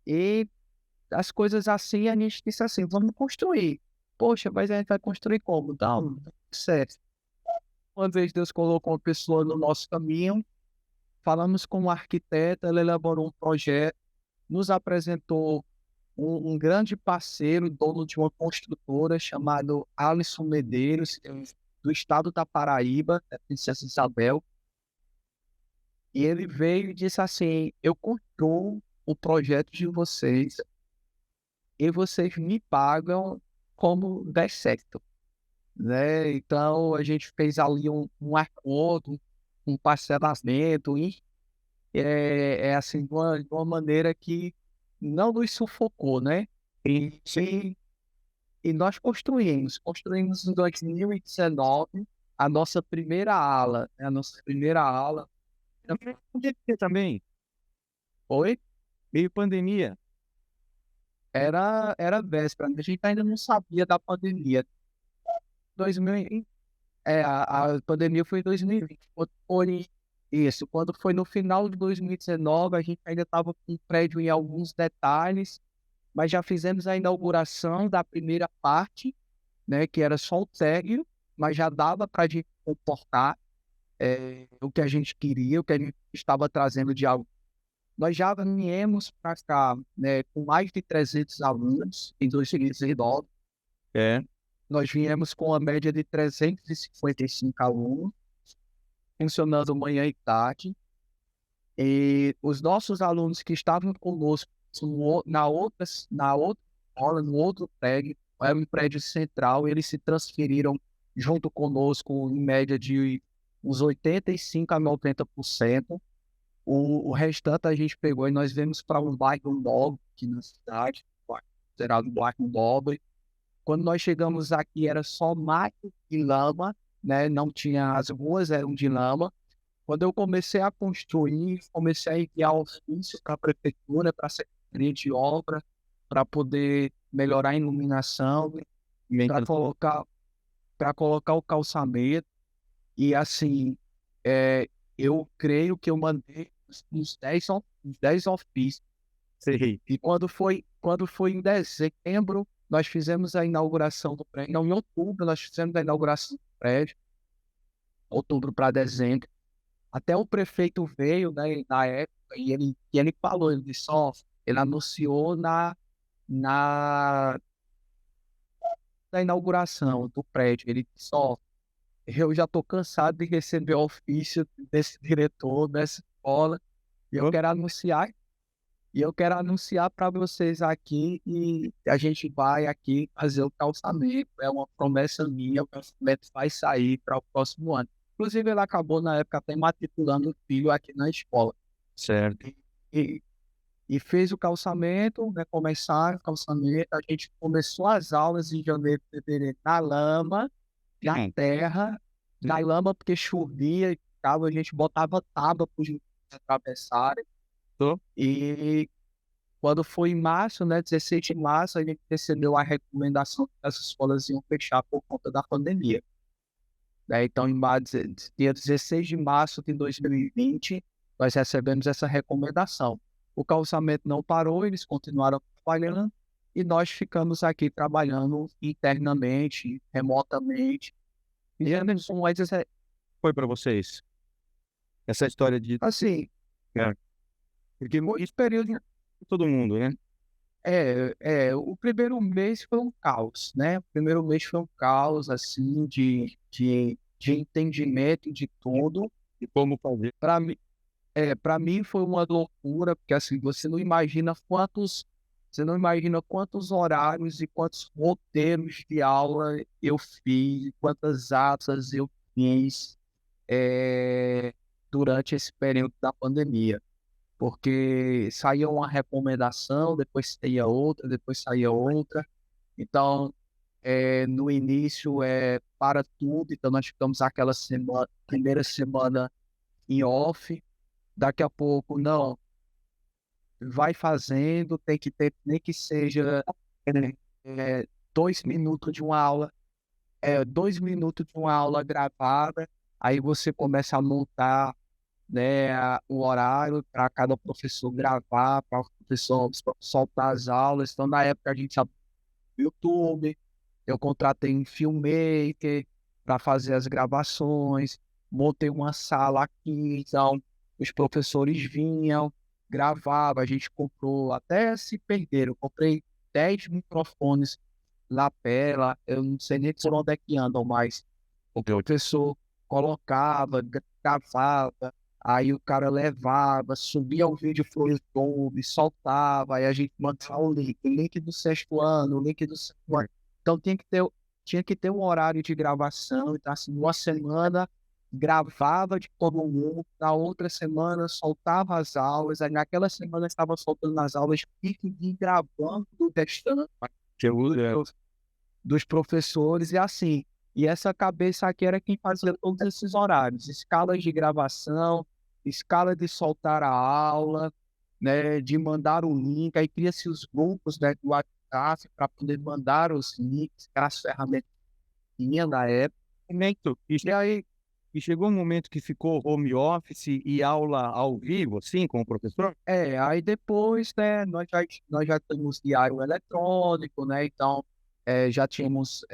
E as coisas assim, a gente disse assim, vamos construir. Poxa, mas a gente vai construir como? Não, certo. Uma vez Deus colocou uma pessoa no nosso caminho, falamos com um arquiteto, ele elaborou um projeto, nos apresentou um grande parceiro, dono de uma construtora, chamado Alisson Medeiros, do estado da Paraíba, da Princesa Isabel. E ele veio e disse assim, eu construo o projeto de vocês e vocês me pagam como der certo, né? Então a gente fez ali um acordo, um parcelamento, e assim, de uma maneira que não nos sufocou, né? E, e nós construímos em 2019 a nossa primeira ala, né? A nossa primeira ala Pandemia também. foi, Meio pandemia. era véspera, a gente ainda não sabia da pandemia. 2000, a pandemia foi em 2020. Quando foi isso, quando foi no final de 2019, a gente ainda estava com o prédio em alguns detalhes, mas já fizemos a inauguração da primeira parte, né, que era só o térreo, mas já dava para a gente comportar o que a gente queria, o que a gente estava trazendo de algo. Nós já viemos para cá, né, com mais de 300 alunos em 2019. É. Nós viemos com a média de 355 alunos, funcionando manhã e tarde. E os nossos alunos que estavam conosco na outra aula, no outro prédio, era um prédio central, eles se transferiram junto conosco em média de uns 85 a 90%. O restante a gente pegou e nós viemos para um bairro nobre aqui na cidade, considerado um bairro nobre. Quando nós chegamos aqui era só mato e lama, né? Não tinha, as ruas eram de lama. Quando eu comecei a construir, comecei a enviar ofício para a prefeitura, para a secretaria de obra, para poder melhorar a iluminação, para colocar o calçamento. E assim, eu creio que eu mandei uns 10 ofícios. Sei. E quando foi em dezembro, nós fizemos a inauguração do prédio. Não, em outubro, nós fizemos a inauguração do prédio, outubro para dezembro. Até o prefeito veio, né, na época, e ele falou, ele disse, ó, ele anunciou na, na inauguração do prédio. Ele disse, ó, eu já estou cansado de receber ofício desse diretor, dessa escola, e eu quero anunciar E eu quero anunciar para vocês aqui que a gente vai aqui fazer o calçamento. É uma promessa minha, o calçamento vai sair para o próximo ano. Inclusive, ele acabou na época até matriculando o filho aqui na escola. Certo. E, e fez o calçamento, né? Começaram o calçamento. A gente começou as aulas em janeiro, fevereiro, na lama, na terra, na lama, porque chovia e ficava, a gente botava tábua para os meninos atravessarem. Tô. E quando foi em março, né, 16 de março, a gente recebeu a recomendação que as escolas iam fechar por conta da pandemia. Né? Então, dia 16 de março de 2020, nós recebemos essa recomendação. O calçamento não parou, eles continuaram trabalhando e nós ficamos aqui trabalhando internamente, remotamente. E Anderson, mas essa foi para vocês? Essa história de... Assim, É, porque isso período de todo mundo, né? o primeiro mês foi um caos, né? O primeiro mês foi um caos, assim, de entendimento de tudo. E como fazer. Para mim foi uma loucura, porque assim, você não imagina quantos horários e quantos roteiros de aula eu fiz, quantas atas eu fiz durante esse período da pandemia. Porque saía uma recomendação, depois saía outra, depois saía outra. Então, no início para tudo, então nós ficamos aquela semana, primeira semana em off, daqui a pouco, não, vai fazendo, tem que ter, nem que seja é, 2 minutos de uma aula, 2 minutos de uma aula gravada, aí você começa a montar, né, o horário para cada professor gravar, para o professor soltar as aulas. Então, na época, a gente sabe YouTube, eu contratei um filmmaker para fazer as gravações, montei uma sala aqui, então os professores vinham, gravavam, a gente comprou, até se perderam, eu comprei 10 microfones lapela, eu não sei nem por onde é que andam, mas o professor colocava, gravava, aí o cara levava, subia o vídeo pro YouTube, soltava, aí a gente mandava o link do sexto ano, o link do sétimo ano. Então tinha que ter um horário de gravação, então assim, uma semana gravava de todo mundo, na outra semana soltava as aulas, aí naquela semana estava soltando as aulas e gravando do restante Que eu uso, dos professores, e assim, e essa cabeça aqui era quem fazia todos esses horários, escalas de gravação, escala de soltar a aula, né, de mandar o link, aí cria-se os grupos, né, do WhatsApp para poder mandar os links, as ferramentas que tinha na época, momento, e aí, e chegou um momento que ficou home office e aula ao vivo, assim, com o professor? aí depois, né, nós já temos diário eletrônico, né, então, já tínhamos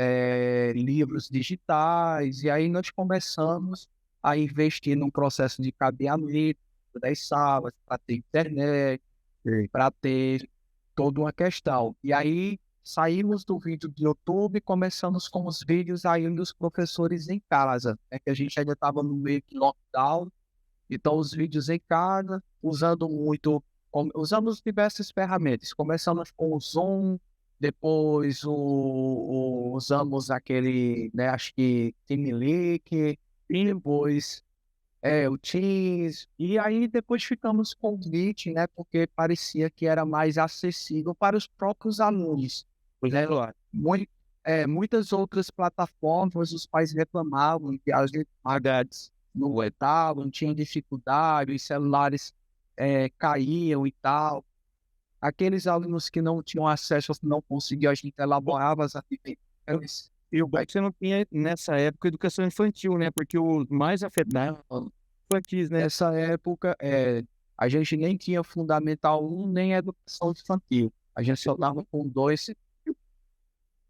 livros digitais, e aí nós começamos a investir num processo de cabeamento das salas, para ter internet, para ter toda uma questão. E aí saímos do vídeo do YouTube e começamos com os vídeos aí dos professores em casa, que a gente ainda estava no meio de lockdown, então os vídeos em casa, usamos diversas ferramentas. Começamos com o Zoom, depois usamos aquele, né, acho que TeamLink, e depois o Teams, e aí depois ficamos com o Meet, né, porque parecia que era mais acessível para os próprios alunos. Pois é, Eduardo. Muitas outras plataformas, os pais reclamavam que as imagens não aguentavam, tinham dificuldade, os celulares caíam e tal. Aqueles alunos que não tinham acesso, não conseguiam, a gente elaborava as atividades. E o bom é que você não tinha, nessa época, educação infantil, né? Porque os mais afetados infantis, né? Nessa época, a gente nem tinha Fundamental 1, nem Educação Infantil. A gente só estava com dois,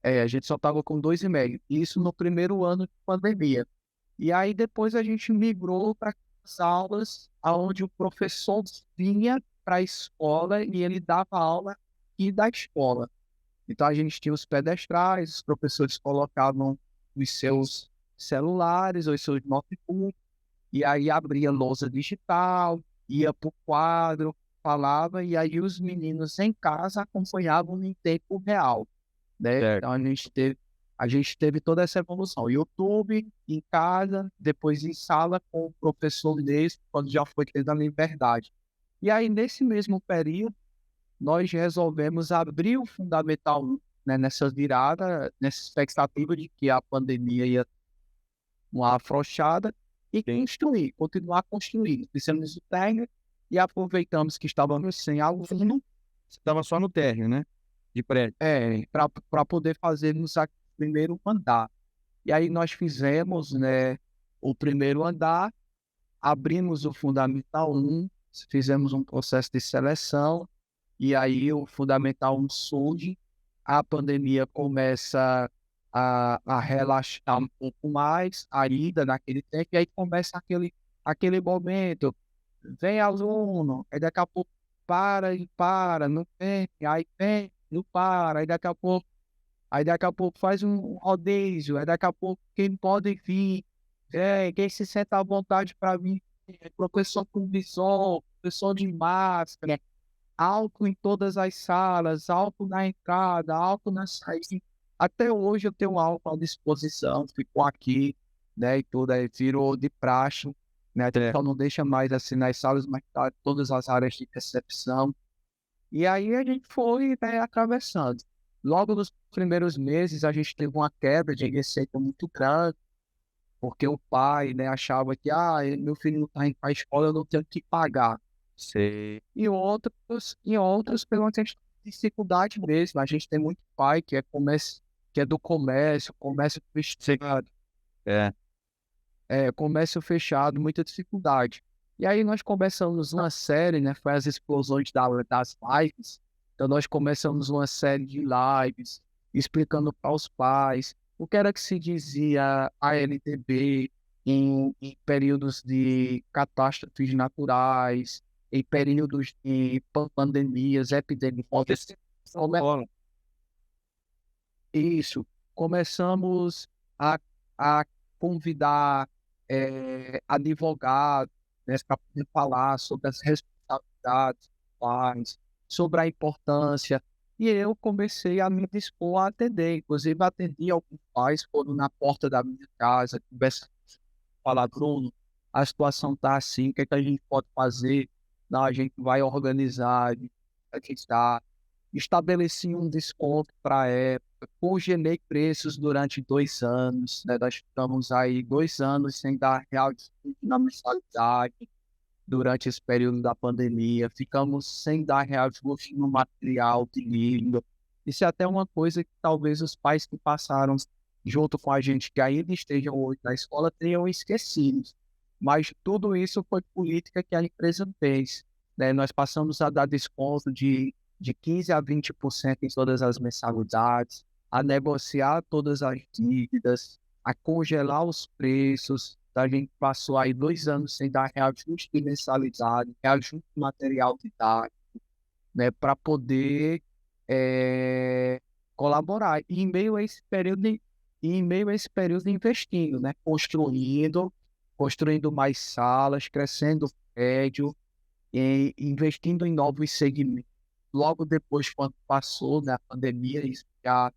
a gente só estava com 2,5. Isso no primeiro ano de pandemia. E aí depois a gente migrou para as aulas onde o professor vinha para a escola e ele dava aula e da escola. Então a gente tinha os pedestrais, os professores colocavam os seus celulares ou os seus notebooks, e aí abria lousa digital, ia para o quadro, palavra, e aí os meninos em casa acompanhavam em tempo real, né? certo. Então a gente teve toda essa evolução. YouTube em casa, depois em sala com o professor mesmo, quando já foi tendo a liberdade. E aí, nesse mesmo período, nós resolvemos abrir o Fundamental 1, né, nessa virada, nessa expectativa de que a pandemia ia uma afrouxada e Sim. continuar construindo. Fizemos o térreo e aproveitamos que estávamos sem aluno, Você estava só no térreo, né? De prédio. para poder fazermos o primeiro andar. E aí nós fizemos, né, o primeiro andar, abrimos o Fundamental 1, fizemos um processo de seleção, e aí o Fundamental 1 surge, a pandemia começa a relaxar um pouco mais, ainda naquele tempo, e aí começa aquele momento, vem aluno, aí daqui a pouco para e para, não vem, aí vem, não para, aí daqui a pouco faz um rodízio, aí daqui a pouco quem pode vir, quem se sente à vontade para vir, professor com visor, professor de máscara, álcool em todas as salas, álcool na entrada, álcool na saída. Até hoje eu tenho álcool à disposição, ficou aqui, né, e tudo aí virou de praxe, né, Certo. então não deixa mais assim nas salas, mas tá em todas as áreas de recepção. E aí a gente foi, né, atravessando. Logo nos primeiros meses a gente teve uma quebra de receita muito grande, porque o pai, né, achava que, meu filho não está indo para a escola, eu não tenho que pagar. Sei. E outros pela questão de dificuldade mesmo. A gente tem muito pai que é do comércio Sei. fechado, É. comércio fechado, muita dificuldade. E aí nós começamos uma série, né? Foi as explosões das lives. Então nós começamos uma série de lives explicando para os pais o que era que se dizia a LTB em períodos de catástrofes naturais, em períodos de pandemias, epidemias. Bola. Isso. Começamos a convidar advogados, né, para poder falar sobre as responsabilidades dos pais, sobre a importância. E eu comecei a me dispor a atender. Inclusive, atendi alguns pais, foram na porta da minha casa, conversando, falar, Bruno, a situação está assim, o que é que a gente pode fazer? Não, a gente vai organizar, a gente está. Estabeleci um desconto para a época, congelei preços durante 2 anos, né? Nós ficamos aí 2 anos sem dar real desconto na mensalidade durante esse período da pandemia, ficamos sem dar real desconto no material de língua. Isso é até uma coisa que talvez os pais que passaram junto com a gente, que ainda estejam hoje na escola, tenham esquecido. Mas tudo isso foi política que a empresa fez, né? Nós passamos a dar desconto de 15% a 20% em todas as mensalidades, a negociar todas as dívidas, a congelar os preços. A gente passou aí 2 anos sem dar reajuste de mensalidade, reajuste de material didático, né, para poder colaborar. E em meio a esse período investindo, né, construindo mais salas, crescendo o prédio, e investindo em novos segmentos. Logo depois, quando passou, né, a pandemia, isso já,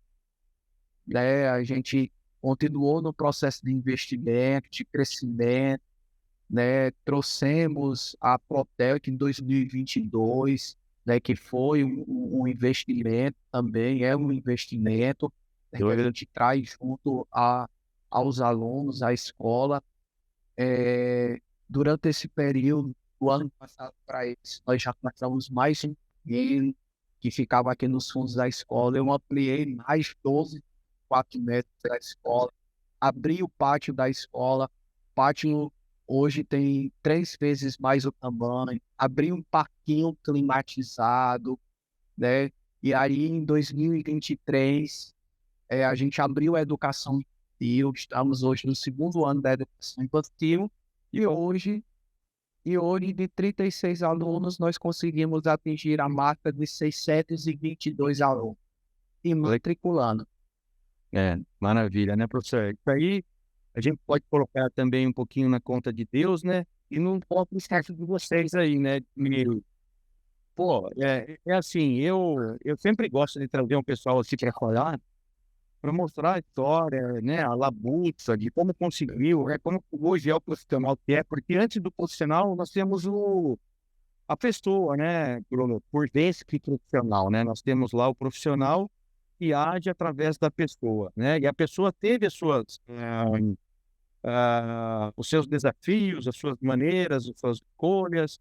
né, a gente continuou no processo de investimento, de crescimento, né, trouxemos a Protec em 2022, né, que foi um investimento também, é um investimento, né, que a gente traz junto aos alunos, à escola. Durante esse período, o ano passado para eles, nós já passamos mais um dinheiro que ficava aqui nos fundos da escola. Eu ampliei mais 12, 4 metros da escola, abri o pátio da escola. O pátio hoje tem 3 vezes mais o tamanho, abri um parquinho climatizado, né? E aí, em 2023, a gente abriu a educação infantil. Estamos hoje no segundo ano da educação infantil. E hoje, de 36 alunos, nós conseguimos atingir a marca de 622 alunos e matriculando. Maravilha, né, professor? Isso aí a gente pode colocar também um pouquinho na conta de Deus, né? E no ponto certo de vocês aí, né, Miro? Pô, é assim, eu sempre gosto de trazer um pessoal assim para falar, para mostrar a história, né, a labuta de como conseguiu, como hoje é o profissional que é, porque antes do profissional nós temos a pessoa, né, Bruno, por vezes que profissional, né, nós temos lá o profissional que age através da pessoa, né, e a pessoa teve as suas, os seus desafios, as suas maneiras, as suas escolhas,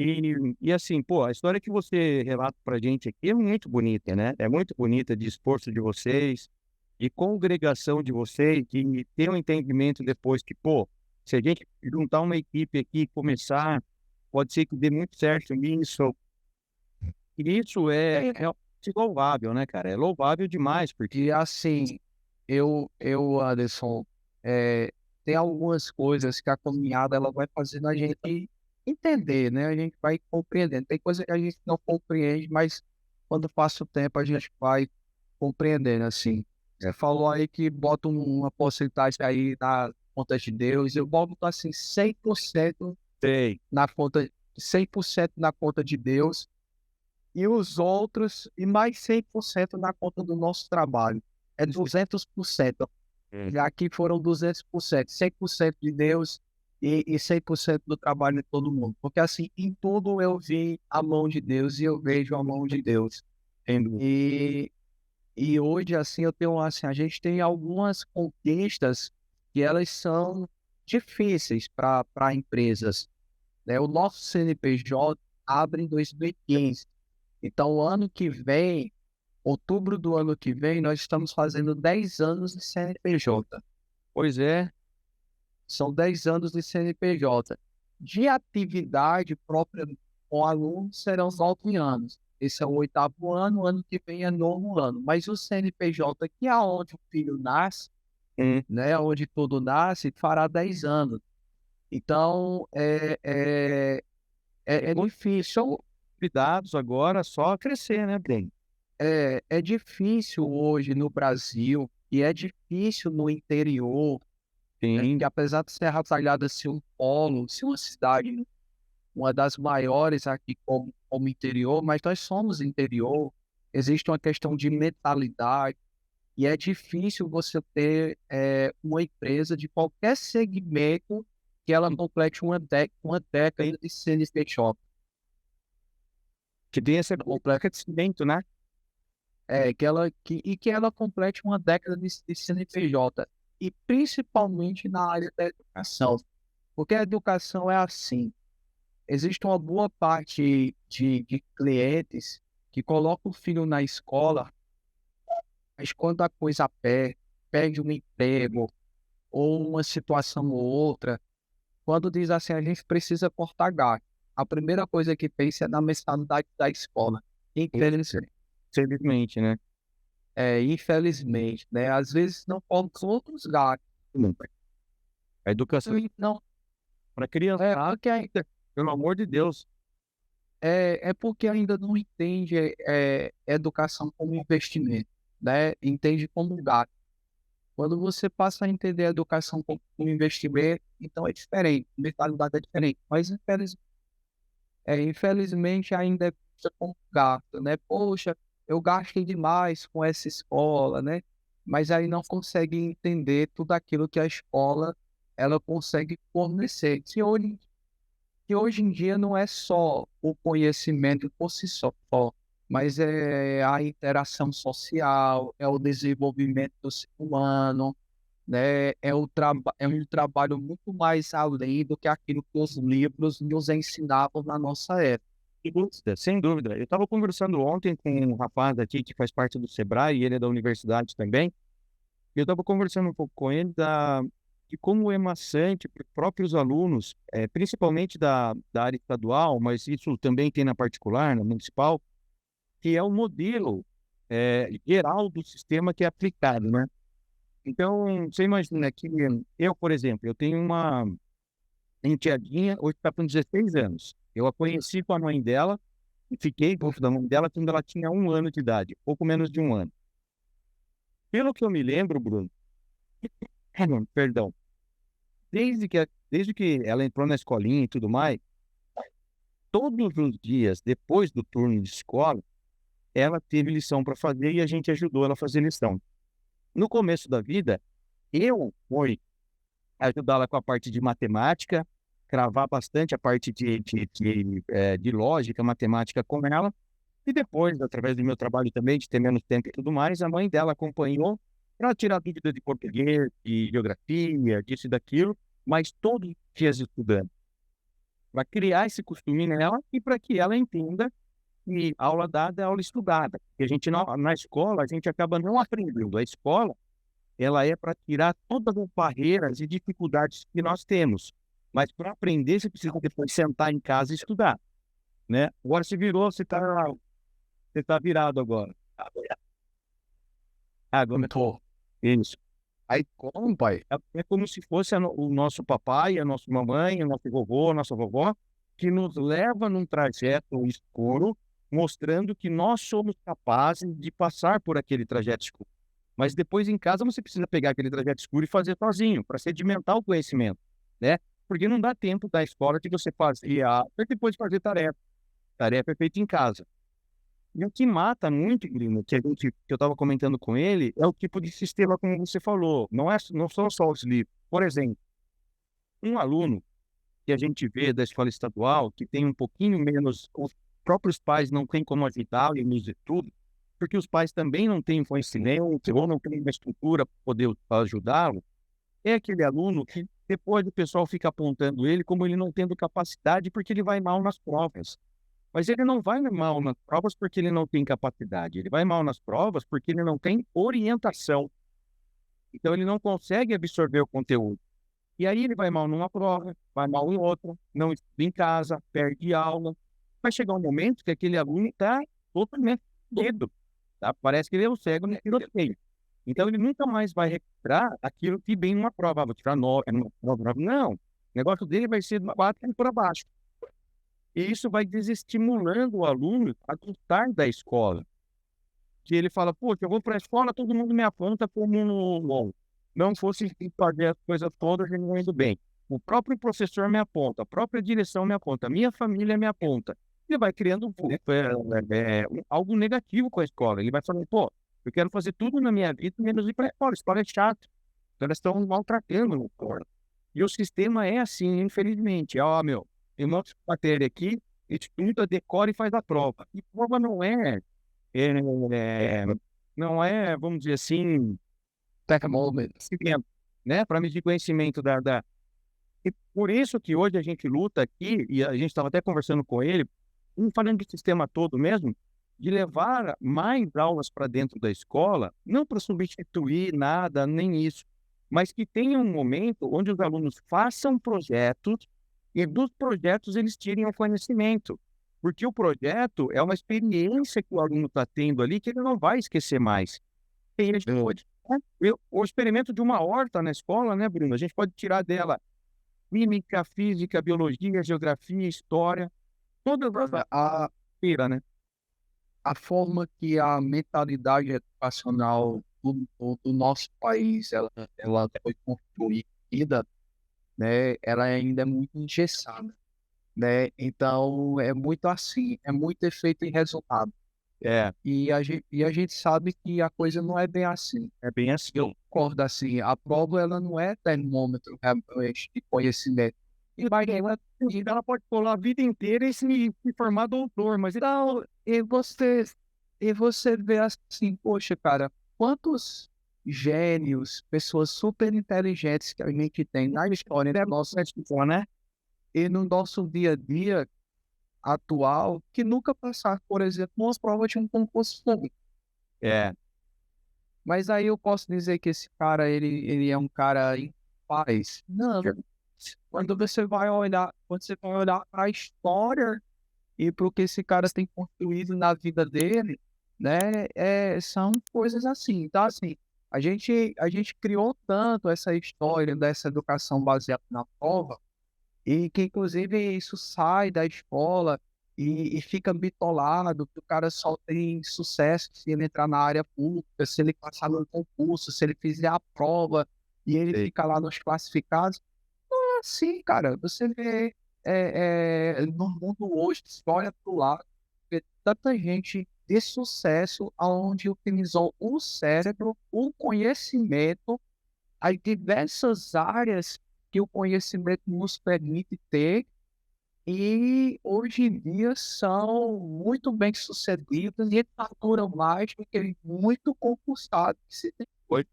e assim, pô, a história que você relata pra gente aqui é muito bonita, né? É muito bonita de esforço de vocês, de congregação de vocês, de ter um entendimento depois que, pô, se a gente juntar uma equipe aqui e começar, pode ser que dê muito certo nisso. E isso é louvável, né, cara? É louvável demais, porque E assim, Anderson, eh, tem algumas coisas que a caminhada ela vai fazendo a gente entender, né? A gente vai compreendendo. Tem coisa que a gente não compreende, mas quando passa o tempo a gente vai compreendendo, assim. Você falou aí que bota uma porcentagem aí na conta de Deus. Eu boto assim 100% sei, na conta, 100% na conta de Deus e os outros, e mais 100% na conta do nosso trabalho. É 200%. Já aqui foram 200%, 100% de Deus e 100% do trabalho de todo mundo. Porque assim, em tudo eu vi a mão de Deus e eu vejo a mão de Deus. entendo. E, e hoje, assim, eu tenho, assim, a gente tem algumas conquistas que elas são difíceis para empresas, né? O nosso CNPJ abre em 2015. Então, o ano que vem, outubro do ano que vem, nós estamos fazendo 10 anos de CNPJ. Pois é, São 10 anos de CNPJ. De atividade própria com aluno serão 9 anos. Esse é o 8º ano, o ano que vem é 9º ano. Mas o CNPJ, que é onde o filho nasce, hum, né, onde tudo nasce, fará 10 anos. Então, é com difícil. cuidados agora, só crescer, né, Breno? É difícil hoje no Brasil e é difícil no interior, né? Sim, Que apesar de Serra Talhada ser um polo, ser uma cidade, uma das maiores aqui como interior, mas nós somos interior, existe uma questão de mentalidade e é difícil você ter uma empresa de qualquer segmento que ela complete uma década de CNPJ. que tem essa Complete, placa de cimento, né? que ela complete uma década de CNPJ, e principalmente na área da educação, porque a educação é assim, existe uma boa parte de clientes que colocam o filho na escola, mas quando a coisa perde um emprego ou uma situação ou outra, quando diz assim, a gente precisa cortar gasto, a primeira coisa que pensa é na mensalidade da escola. Infelizmente, Infelizmente, né? infelizmente, né? Às vezes não faltam outros gastos. A educação Não, para criança, porque pelo amor de Deus. é porque ainda não entende educação como investimento, né? Entende como gasto. Quando você passa a entender a educação como investimento, então é diferente, a mentalidade é diferente. Mas infelizmente ainda é vista como gasto, né? Poxa, eu gastei demais com essa escola, né? Mas aí não consegue entender tudo aquilo que a escola ela consegue fornecer. Que hoje em dia não é só o conhecimento por si só, mas é a interação social, é o desenvolvimento do ser humano, né? É um trabalho muito mais além do que aquilo que os livros nos ensinavam na nossa época. Sem dúvida, sem dúvida. Eu estava conversando ontem com um rapaz aqui que faz parte do Sebrae, e ele é da universidade também. E eu estava conversando um pouco com ele de como é maçante para os próprios alunos, principalmente da área estadual, mas isso também tem na particular, na municipal, que é o modelo geral do sistema que é aplicado, né? Então, você imagina que eu, por exemplo, eu tenho uma enteadinha, hoje está com 16 anos. Eu a conheci com a mãe dela e fiquei com a mãe dela quando ela tinha 1 ano de idade, pouco menos de 1 ano. Pelo que eu me lembro, Bruno, perdão, desde que ela entrou na escolinha e tudo mais, todos os dias, depois do turno de escola, ela teve lição para fazer e a gente ajudou ela a fazer lição. No começo da vida, eu fui ajudá-la com a parte de matemática, cravar bastante a parte de lógica, matemática com ela, e depois, através do meu trabalho também, de ter menos tempo e tudo mais, a mãe dela acompanhou para tirar dúvida de português, de geografia, disso e daquilo, mas todos os dias estudando, para criar esse costume nela e para que ela entenda que aula dada é aula estudada. Porque a gente na escola, a gente acaba não aprendendo. A escola, ela é para tirar todas as barreiras e dificuldades que nós temos. Mas para aprender, você precisa depois sentar em casa e estudar, né? Agora você virou, você tá virado agora. Agora, Tô. isso. Aí como, pai? É como se fosse o nosso papai, a nossa mamãe, o nosso vovô, a nossa vovó, que nos leva num trajeto escuro, mostrando que nós somos capazes de passar por aquele trajeto escuro. Mas depois em casa você precisa pegar aquele trajeto escuro e fazer sozinho, para sedimentar o conhecimento, né? Porque não dá tempo da escola de você fazer depois de fazer tarefa. Tarefa é feita em casa. E o que mata muito, Bruno, que eu estava comentando com ele, é o tipo de sistema como você falou. Não são só os livros. Por exemplo, um aluno que a gente vê da escola estadual, que tem um pouquinho menos, os próprios pais não têm como ajudá-lo nisso e tudo, porque os pais também não têm conhecimento ou não têm uma estrutura para poder ajudá-lo, é aquele aluno que depois o pessoal fica apontando ele como ele não tendo capacidade porque ele vai mal nas provas. Mas ele não vai mal nas provas porque ele não tem capacidade, ele vai mal nas provas porque ele não tem orientação. Então ele não consegue absorver o conteúdo. E aí ele vai mal numa prova, vai mal em outra, não estuda em casa, perde aula. Vai chegar um momento que aquele aluno está totalmente perdido, tá? Parece que ele é o cego no tiroteio. Então ele nunca mais vai recuperar aquilo que vem numa prova. Vou tirar 9 numa prova. Não, o negócio dele vai ser de 4 para baixo. E isso vai desestimulando o aluno a gostar da escola. Que ele fala, poxa, eu vou para a escola, todo mundo me aponta como não fosse fazer as coisas todas e não indo bem. O próprio professor me aponta, a própria direção me aponta, a minha família me aponta. Ele vai criando algo negativo com a escola. Ele vai falando, pô, eu quero fazer tudo na minha vida, menos ir para a escola. A escola é chata. Então, elas estão maltratando no escola. E o sistema é assim, infelizmente. Ó, meu, tem uma matéria aqui, estuda, decora e faz a prova. E prova não é, vamos dizer assim, conhecimento, né? Para medir conhecimento E por isso que hoje a gente luta aqui, e a gente estava até conversando com ele, falando do sistema todo mesmo, de levar mais aulas para dentro da escola, não para substituir nada, nem isso, mas que tenha um momento onde os alunos façam projetos e dos projetos eles tirem o conhecimento. Porque o projeto é uma experiência que o aluno está tendo ali que ele não vai esquecer mais. E a gente pode, o experimento de uma horta na escola, né, Bruno? A gente pode tirar dela química, física, biologia, geografia, história, toda a feira, né? A forma que a mentalidade educacional do nosso país ela foi construída, né, ela ainda é muito engessada, né? Então é muito assim, é muito efeito e resultado. É, E a gente sabe que a coisa não é bem assim. é bem assim. Eu concordo assim, a prova ela não é termômetro realmente de conhecimento. Ela pode colar a vida inteira e se formar doutor, mas Então, e você vê assim, poxa, cara, quantos gênios, pessoas super inteligentes que a gente tem na história do nosso, né? e no nosso dia a dia atual, que nunca passaram, por exemplo, umas provas de um concurso público. É, Mas aí eu posso dizer que esse cara, ele é um cara incapaz? Não. Quando você vai olhar para a história e para o que esse cara tem construído na vida dele, né, são coisas assim. Então, assim, a gente criou tanto essa história dessa educação baseada na prova, e que, inclusive, isso sai da escola e fica bitolado, que o cara só tem sucesso se ele entrar na área pública, se ele passar no concurso, se ele fizer a prova e ele fica lá nos classificados. Sim, cara, você vê. no mundo hoje, olha para o lado, vê tanta gente de sucesso aonde utilizou o cérebro, o conhecimento, as diversas áreas que o conhecimento nos permite ter, e hoje em dia são muito bem-sucedidos e faturam mais do que muito concursado que se tem, Pois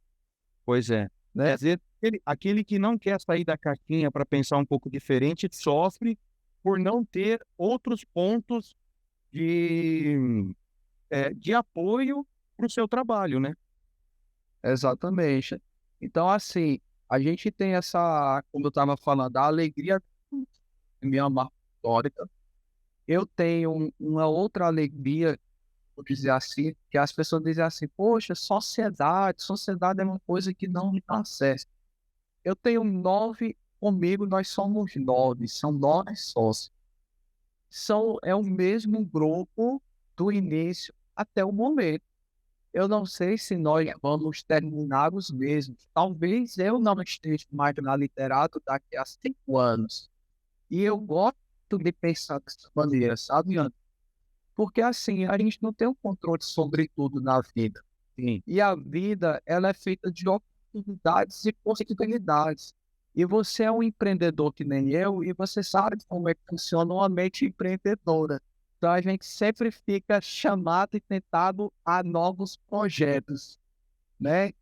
pois é. né? Às vezes, aquele que não quer sair da caixinha para pensar um pouco diferente, sofre por não ter outros pontos de apoio para o seu trabalho, né. Exatamente. Então, assim, a gente tem essa, como eu estava falando, a alegria minha marca histórica. Eu tenho uma outra alegria, vou dizer assim, que as pessoas dizem assim: poxa, sociedade é uma coisa que não me dá acesso. Eu tenho 9 comigo, nós somos 9, são 9 sócios. É o mesmo grupo do início até o momento. Eu não sei se nós vamos terminar os mesmos. Talvez eu não esteja mais na Literato daqui a 5 anos. E eu gosto de pensar dessa maneira, sabe, Ana? Porque assim, a gente não tem o controle sobre tudo na vida. Sim. E a vida, ela é feita de oportunidades e possibilidades. E você é um empreendedor que nem eu, e você sabe como é que funciona uma mente empreendedora. Então a gente sempre fica chamado e tentado a novos projetos, né?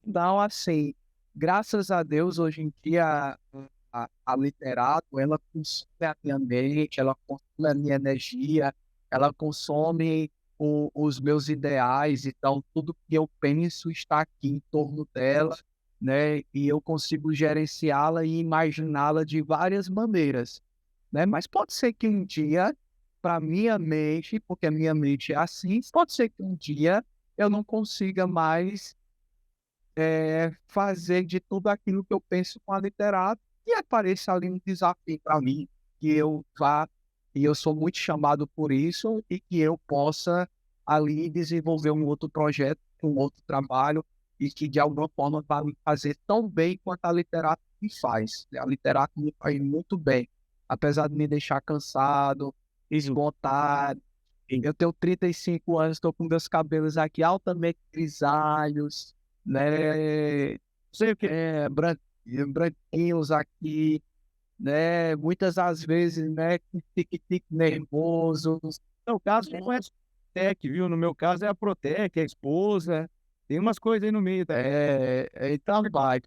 Então, assim, graças a Deus, hoje em dia, a Literato, ela consome a minha mente, ela consome a minha energia, ela consome os meus ideais. Então, tudo que eu penso está aqui em torno dela, né? E eu consigo gerenciá-la e imaginá-la de várias maneiras, né? Mas pode ser que um dia, para minha mente, porque a minha mente é assim, pode ser que um dia eu não consiga mais fazer de tudo aquilo que eu penso com a Literato, e apareça ali um desafio para mim, que eu vá, e eu sou muito chamado por isso, e que eu possa ali desenvolver um outro projeto, um outro trabalho, e que de alguma forma vai me fazer tão bem quanto a Literato me faz. A Literato me faz muito bem, apesar de me deixar cansado, esgotado. Eu tenho 35 anos, estou com meus cabelos aqui altamente grisalhos, né, Sei o que branquinhos aqui, né, muitas das vezes, né, com tique-tique nervoso. no seu caso não é Protec, viu, no meu caso é a Protec, a esposa, tem umas coisas aí no meio da Então vai.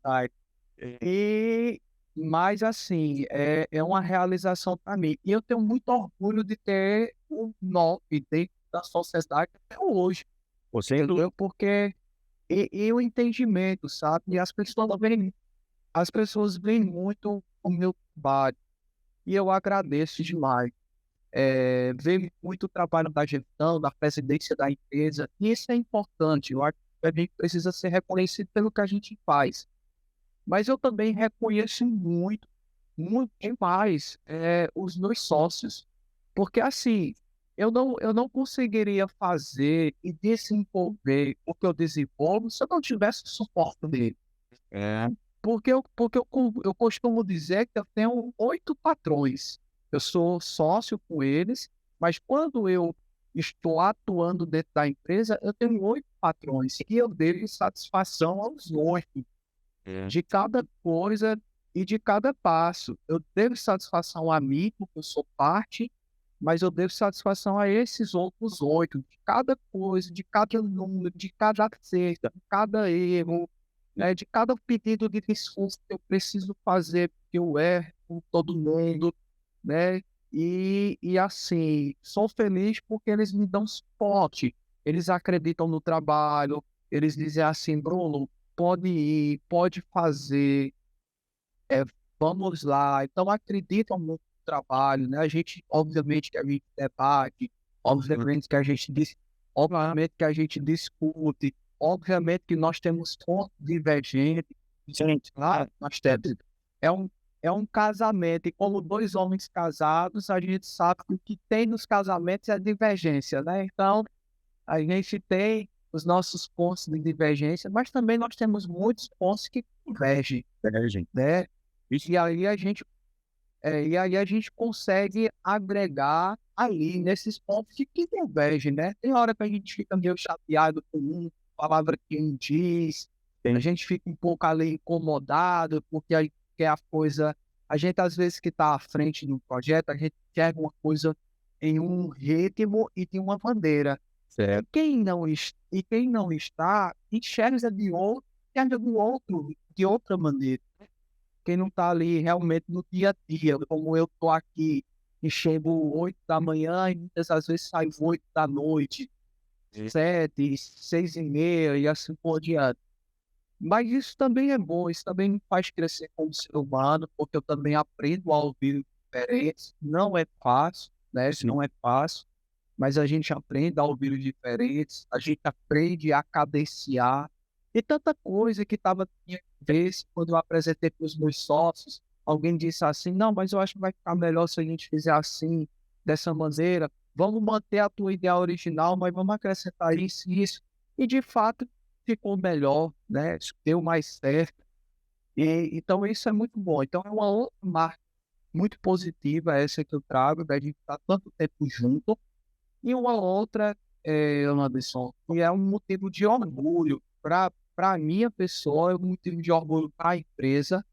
E, mas assim, é uma realização para mim. E eu tenho muito orgulho de ter um nome dentro da sociedade até hoje, você entendeu? Porque e o entendimento, sabe? E as pessoas veem muito o meu trabalho, e eu agradeço demais. Vejo muito o trabalho da gestão, da presidência da empresa, e isso é importante. Eu acho que a gente precisa ser reconhecido pelo que a gente faz. Mas eu também reconheço muito, muito demais, os meus sócios. Porque assim, eu não conseguiria fazer e desenvolver o que eu desenvolvo se eu não tivesse o suporte dele. é, Porque eu costumo dizer que eu tenho 8 patrões. Eu sou sócio com eles, mas quando eu estou atuando dentro da empresa, eu tenho 8 patrões e eu devo satisfação aos 8 é, de cada coisa e de cada passo. Eu devo satisfação a mim, porque eu sou parte, mas eu devo satisfação a esses outros 8, de cada coisa, de cada número, de cada acerto, de cada erro, né, de cada pedido de desculpa que eu preciso fazer, porque eu erro com todo mundo, né? E assim, sou feliz porque eles me dão suporte, eles acreditam no trabalho, eles dizem assim: Bruno, pode ir, pode fazer, é, vamos lá. Então acreditam no trabalho, né? A gente, obviamente, que a gente debate, obviamente que a gente obviamente que a gente discute, obviamente que nós temos pontos divergentes, gente, lá nós temos. É um, é um casamento, e como dois homens casados, a gente sabe que o que tem nos casamentos é divergência, né? Então, a gente tem os nossos pontos de divergência, mas também nós temos muitos pontos que convergem, gente. né? Isso E aí a gente E aí a gente consegue agregar ali nesses pontos de que convergem, né? Tem hora que a gente fica meio chateado com palavra que um diz, a Sim, gente fica um pouco ali incomodado, porque aí quer a coisa. A gente, às vezes, que está à frente do projeto, a gente quer uma coisa em um ritmo e de uma bandeira. E certo. quem não está, enxerga de outra maneira. Quem não está ali realmente no dia a dia, como eu estou aqui e chego 8 da manhã e muitas das vezes saio 8 da noite, Sim. 7, 6 e meia e assim por diante. Mas isso também é bom, isso também me faz crescer como ser humano, porque eu também aprendo a ouvir diferentes. Não é fácil, né? Sim. Não é fácil, mas a gente aprende a ouvir os diferentes, a gente aprende a cadenciar. E tanta coisa que estava minha cabeça quando eu apresentei para os meus sócios. Alguém disse assim: não, mas eu acho que vai ficar melhor se a gente fizer assim, dessa maneira. Vamos manter a tua ideia original, mas vamos acrescentar isso e isso. E de fato ficou melhor, né? Deu mais certo. Então isso é muito bom. Então é uma outra marca muito positiva essa que eu trago, da gente estar tanto tempo junto. E uma outra, Anderson, que é um motivo de orgulho para a minha pessoa, é um motivo de orgulho para a empresa,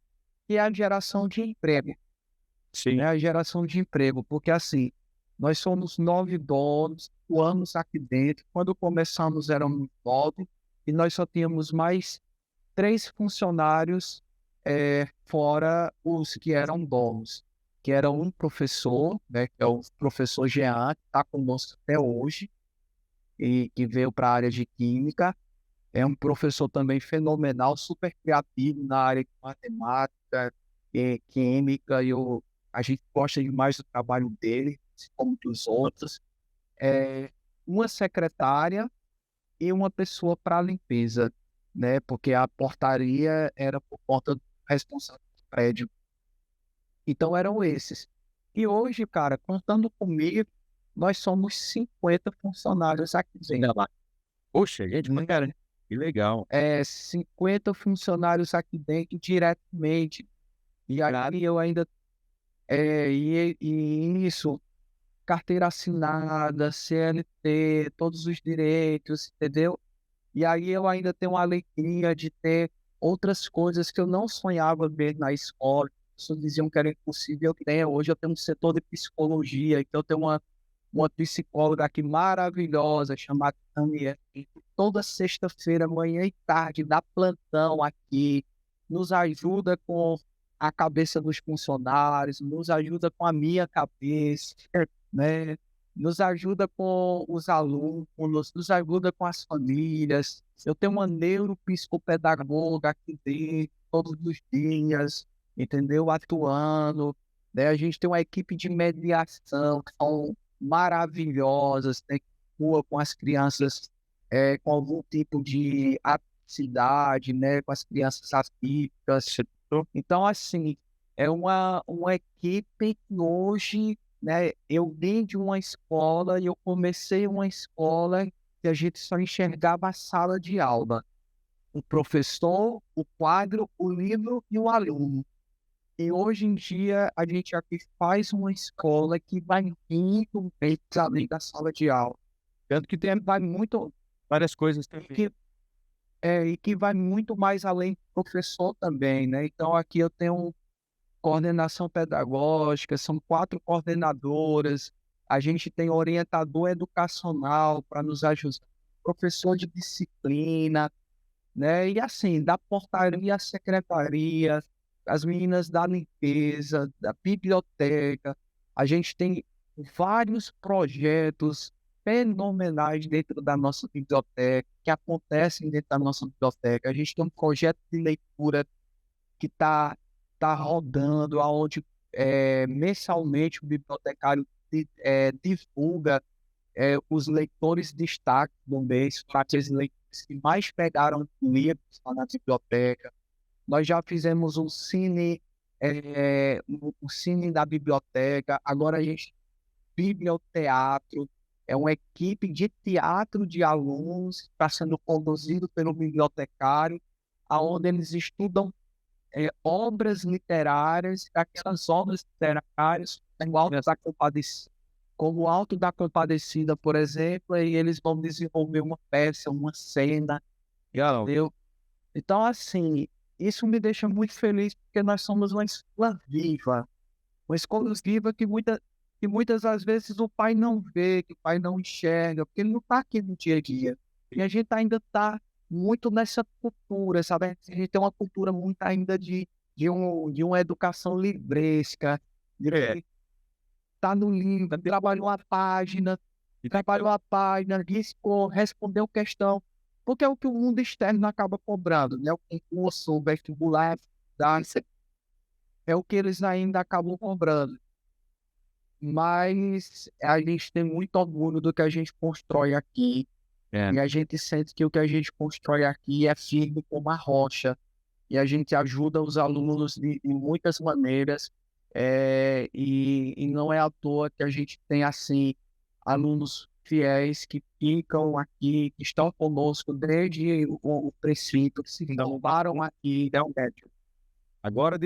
que é a geração de emprego, Sim. né? A geração de emprego, porque assim, nós somos 9 donos, atuamos aqui dentro. Quando começamos éramos 9 e nós só tínhamos mais 3 funcionários, fora os que eram donos, que era um professor, né, que é o professor Jean, que está conosco até hoje, e que veio para a área de química. É um professor também fenomenal, super criativo na área de matemática e química, a gente gosta demais do trabalho dele, assim como dos outros. Uma secretária e uma pessoa para limpeza, né? Porque a portaria era por conta do responsável do prédio. Então eram esses. E hoje, cara, contando comigo, nós somos 50 funcionários aqui dentro. Poxa, gente, Né? cara, que legal. 50 funcionários aqui dentro diretamente. E aí eu ainda. E isso, carteira assinada, CLT, todos os direitos, entendeu? E aí eu ainda tenho a alegria de ter outras coisas que eu não sonhava ver na escola. As pessoas diziam que era impossível, eu tenho. Hoje eu tenho um setor de psicologia, então eu tenho uma psicóloga aqui maravilhosa, chamada Tânia, que toda sexta-feira, manhã e tarde, dá plantão aqui, nos ajuda com a cabeça dos funcionários, nos ajuda com a minha cabeça, né? Nos ajuda com os alunos, nos ajuda com as famílias. Eu tenho uma neuropsicopedagoga aqui dentro, todos os dias, entendeu? Atuando, né? A gente tem uma equipe de mediação, que são maravilhosas, né? Que atua com as crianças com algum tipo de atividade, né? Com as crianças atípicas. Então, assim, é uma equipe que hoje, né? Eu vim de uma escola e eu comecei uma escola que a gente só enxergava a sala de aula. O professor, o quadro, o livro e o aluno. E hoje em dia a gente aqui faz uma escola que vai muito bem além da sala de aula. Tanto que tem, vai muito, Várias coisas e também. que vai muito mais além do professor também, né? Então aqui eu tenho coordenação pedagógica, são 4 coordenadoras, a gente tem orientador educacional para nos ajudar, professor de disciplina, né? E assim, da portaria à secretaria, as meninas da limpeza, da biblioteca, a gente tem vários projetos fenomenais dentro da nossa biblioteca, que acontecem dentro da nossa biblioteca. A gente tem um projeto de leitura que tá rodando, aonde mensalmente o bibliotecário divulga os leitores destaque do mês, para aqueles leitores que mais pegaram livros lá na biblioteca. Nós já fizemos um cine da biblioteca, agora a gente biblioteatro, é uma equipe de teatro de alunos que está sendo conduzido pelo bibliotecário, aonde eles estudam obras literárias, aquelas obras literárias como o Alto da Compadecida, por exemplo, e eles vão desenvolver uma peça, uma cena, Legal. entendeu? Então, assim, isso me deixa muito feliz, porque nós somos uma escola viva que muitas das vezes o pai não vê, que o pai não enxerga, porque ele não está aqui no dia a dia. E a gente ainda está muito nessa cultura, sabe? A gente tem uma cultura muito ainda de uma educação livresca, de estar no livro, trabalhou a página, riscou, respondeu questão, porque é o que o mundo externo acaba cobrando, né? O concurso, o vestibular, é o que eles ainda acabam cobrando. Mas a gente tem muito orgulho do que a gente constrói aqui, É. e a gente sente que o que a gente constrói aqui é firme como a rocha, e a gente ajuda os alunos de muitas maneiras, e não é à toa que a gente tem, assim, alunos fiéis que ficam aqui, que estão conosco desde o princípio, que se formaram aqui, Agora,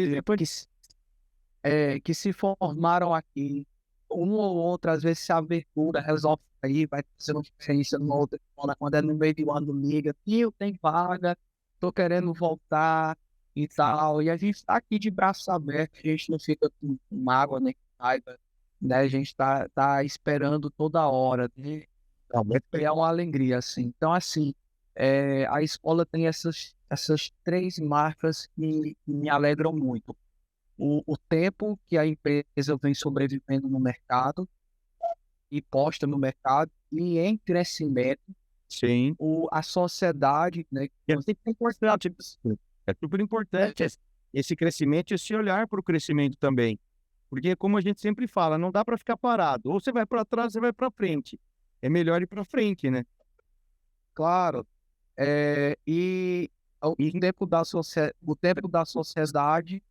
que se formaram aqui, uma ou outra, às vezes, se a abertura resolve aí, vai fazer uma diferença numa outra escola, quando é no meio de um ano, liga, tio, tem vaga, tô querendo voltar e tal, e a gente tá aqui de braços abertos, a gente não fica com mágoa nem com raiva, né, a gente tá esperando toda hora, né? É uma alegria, assim. Então, assim, a escola tem essas três marcas que me alegram muito. O tempo que a empresa vem sobrevivendo no mercado e posta no mercado e em crescimento, sim. a sociedade, né? É sempre importante. É super importante esse crescimento e esse olhar para o crescimento também. Porque, como a gente sempre fala, não dá para ficar parado. Ou você vai para trás, ou você vai para frente. É melhor ir para frente, né? Claro, e o tempo da sociedade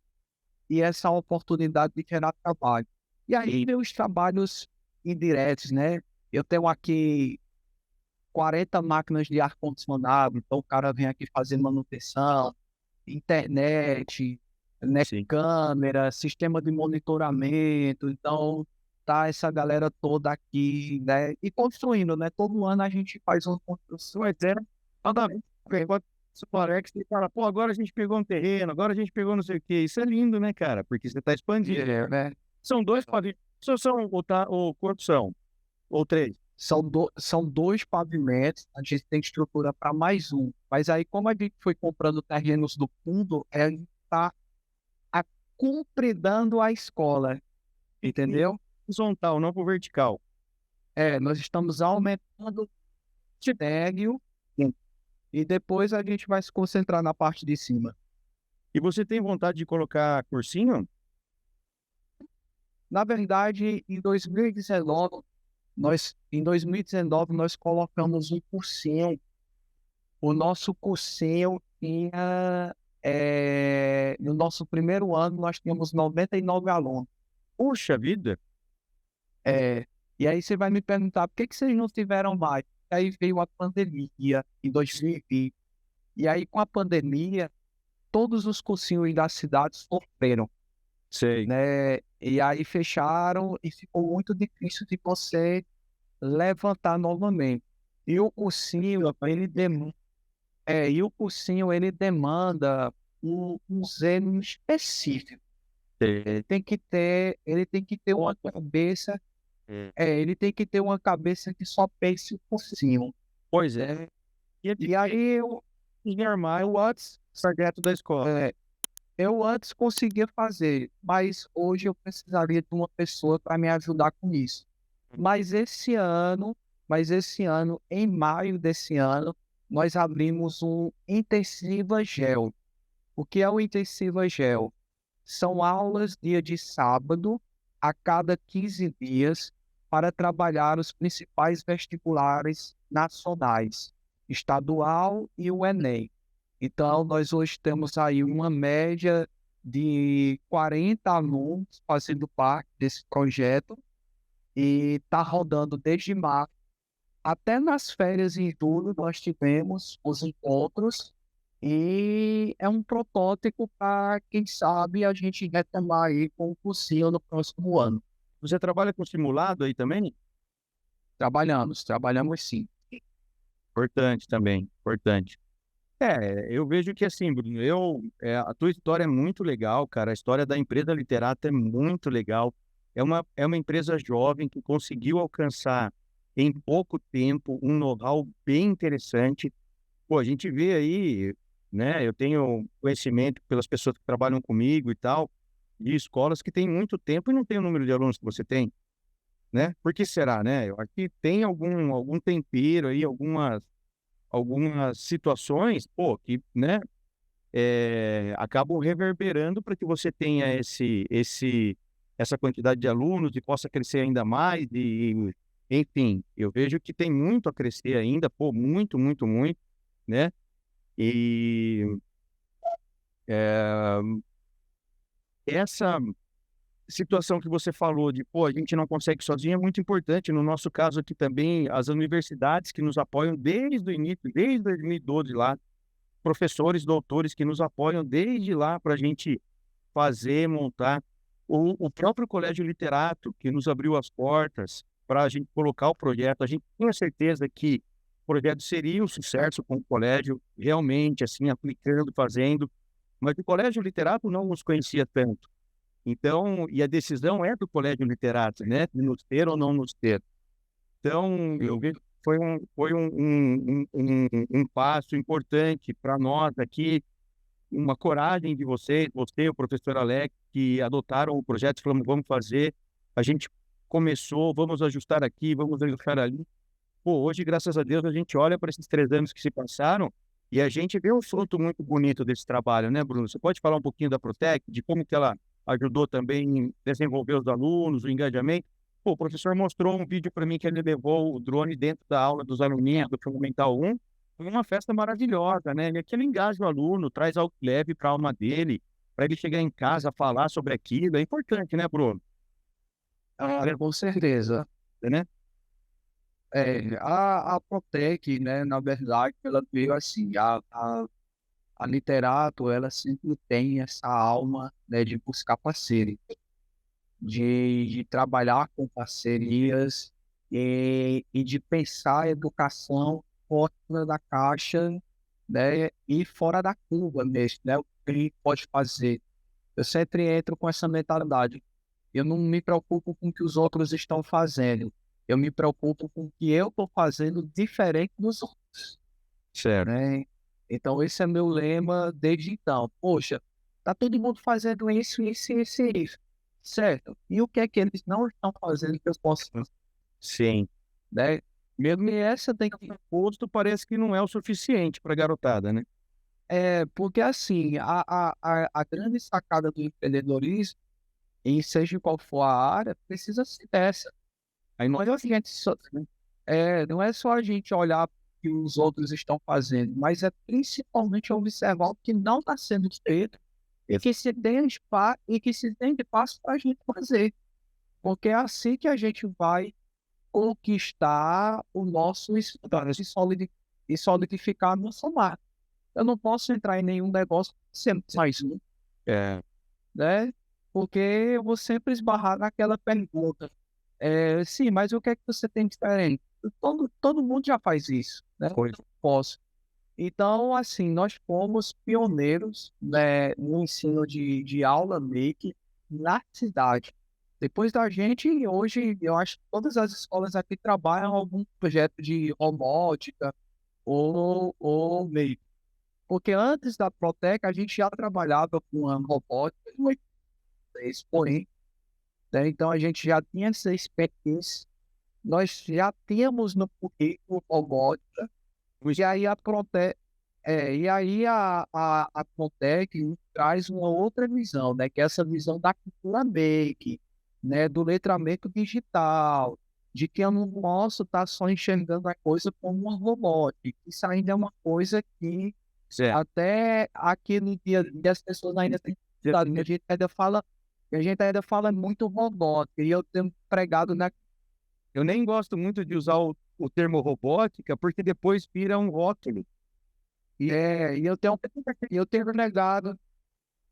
e essa oportunidade de gerar trabalho. E aí vem os trabalhos indiretos, né? Eu tenho aqui 40 máquinas de ar-condicionado, então o cara vem aqui fazer manutenção, internet, né, Sim. câmera, sistema de monitoramento, então tá essa galera toda aqui, né, e construindo, né, todo ano a gente faz uma construção, Cada vez que parece que fala, pô, agora a gente pegou um terreno, agora a gente pegou não sei o quê. Isso é lindo, né, cara? Porque você está expandindo. né, São dois pavimentos. São, ou quantos são? Ou três? são dois pavimentos, a gente tem estrutura para mais um, mas aí como a gente foi comprando terrenos do fundo, a gente está compridando a escola, entendeu? Horizontal, não pro vertical. Nós estamos aumentando o térreo e depois a gente vai se concentrar na parte de cima. E você tem vontade de colocar cursinho? Na verdade, em 2019 nós colocamos um cursinho. O nosso cursinho tinha, no nosso primeiro ano, nós tínhamos 99 alunos. Puxa vida! E aí você vai me perguntar, por que vocês não tiveram mais? Aí veio a pandemia em 2020. E aí, com a pandemia, todos os cursinhos da cidade sofreram, Sei. né? E aí fecharam e ficou muito difícil de você levantar novamente. E o cursinho, ele demanda um zelo específico. Sei. Ele tem que ter uma cabeça, ele tem que ter uma cabeça que só pense por cima. Pois é. E aí Eu antes, sargento da escola. eu antes conseguia fazer, mas hoje eu precisaria de uma pessoa para me ajudar com isso. Mas esse ano, em maio desse ano, nós abrimos um Intensiva Gel. O que é o Intensiva Gel? São aulas dia de sábado, a cada 15 dias, para trabalhar os principais vestibulares nacionais, estadual e o Enem. Então, nós hoje temos aí uma média de 40 alunos fazendo parte desse projeto e está rodando desde março. Até nas férias em julho nós tivemos os encontros e é um protótipo para, quem sabe, a gente retomar aí com o possível no próximo ano. Você trabalha com simulado aí também? Trabalhamos sim. Importante também, importante. Eu vejo que assim, Bruno, a tua história é muito legal, cara. A história da empresa Literato é muito legal. É uma empresa jovem que conseguiu alcançar em pouco tempo um know-how bem interessante. Pô, a gente vê aí, né? Eu tenho conhecimento pelas pessoas que trabalham comigo e tal, de escolas que têm muito tempo e não tem o número de alunos que você tem, né? Por que será, né? Eu acho que tem algum tempero aí, algumas situações, pô, que, né, acabam reverberando para que você tenha essa quantidade de alunos e possa crescer ainda mais. Enfim, eu vejo que tem muito a crescer ainda, pô, muito, muito, muito, né? E é, essa situação que você falou de, pô, a gente não consegue sozinho é muito importante. No nosso caso aqui também, as universidades que nos apoiam desde o início, desde 2012 lá, professores, doutores que nos apoiam desde lá para a gente fazer, montar. O próprio Colégio Literato, que nos abriu as portas para a gente colocar o projeto. A gente tinha certeza que o projeto seria um sucesso com o colégio, realmente, assim, aplicando, fazendo. Mas o Colégio Literato não nos conhecia tanto. Então, e a decisão é do Colégio Literato, né? De nos ter ou não nos ter. Então, eu vejo que foi um passo importante para nós aqui, uma coragem de vocês, você, o professor Alex, que adotaram o projeto e falamos, vamos fazer. A gente começou, vamos ajustar aqui, vamos ajustar ali. Pô, hoje, graças a Deus, a gente olha para esses 3 anos que se passaram e a gente vê um fruto muito bonito desse trabalho, né, Bruno? Você pode falar um pouquinho da Protec, de como que ela ajudou também em desenvolver os alunos, o engajamento? Pô, o professor mostrou um vídeo para mim que ele levou o drone dentro da aula dos aluninhos do Fundamental 1. Foi uma festa maravilhosa, né? E aquele engaja o aluno, traz algo leve para a alma dele, para ele chegar em casa, falar sobre aquilo. É importante, né, Bruno? Com certeza. Né? A Protec, né, na verdade, ela veio assim, a Literato, ela sempre tem essa alma, né, de buscar parceiro, de trabalhar com parcerias e de pensar a educação fora da caixa, né, e fora da curva mesmo, né, o que ele pode fazer. Eu sempre entro com essa mentalidade. Eu não me preocupo com o que os outros estão fazendo. Eu me preocupo com o que eu estou fazendo diferente dos outros, Certo. né? Então, esse é meu lema desde então. Poxa, tá todo mundo fazendo isso, isso, isso e isso. Certo. E o que é que eles não estão fazendo que eu posso fazer, Sim. né? Mesmo e essa tem que... Posto parece que não é o suficiente para a garotada, né? Porque assim, a grande sacada do empreendedorismo, e seja qual for a área, precisa ser dessa. Aí não é a gente só, não é só a gente olhar o que os outros estão fazendo, mas é principalmente observar o que não está sendo feito e que se tem espaço e que se tem espaço para a gente fazer. Porque é assim que a gente vai conquistar o nosso espaço e solidificar a nossa marca. Eu não posso entrar em nenhum negócio sem mais um, É, né? Porque eu vou sempre esbarrar naquela pergunta. Sim, mas o que é que você tem diferente? Todo mundo já faz isso, né? coisa. Eu posso. Então, assim, nós fomos pioneiros, né, no ensino de aula make na cidade. Depois da gente, hoje, eu acho que todas as escolas aqui trabalham algum projeto de robótica ou make. Porque antes da Protec, a gente já trabalhava com a robótica, porém, né? Então a gente já tinha essa experiência, nós já tínhamos no currículo robótica, e aí a Protec traz uma outra visão, né? Que é essa visão da cultura make, né? Do letramento digital, de que eu não posso estar só enxergando a coisa como uma robótica. Isso ainda é uma coisa que Certo. até aqui no dia a dia as pessoas ainda têm dificuldade, a gente ainda fala muito robótica, e eu tenho pregado na... Eu nem gosto muito de usar o termo robótica, porque depois vira um rótulo. E eu tenho pregado,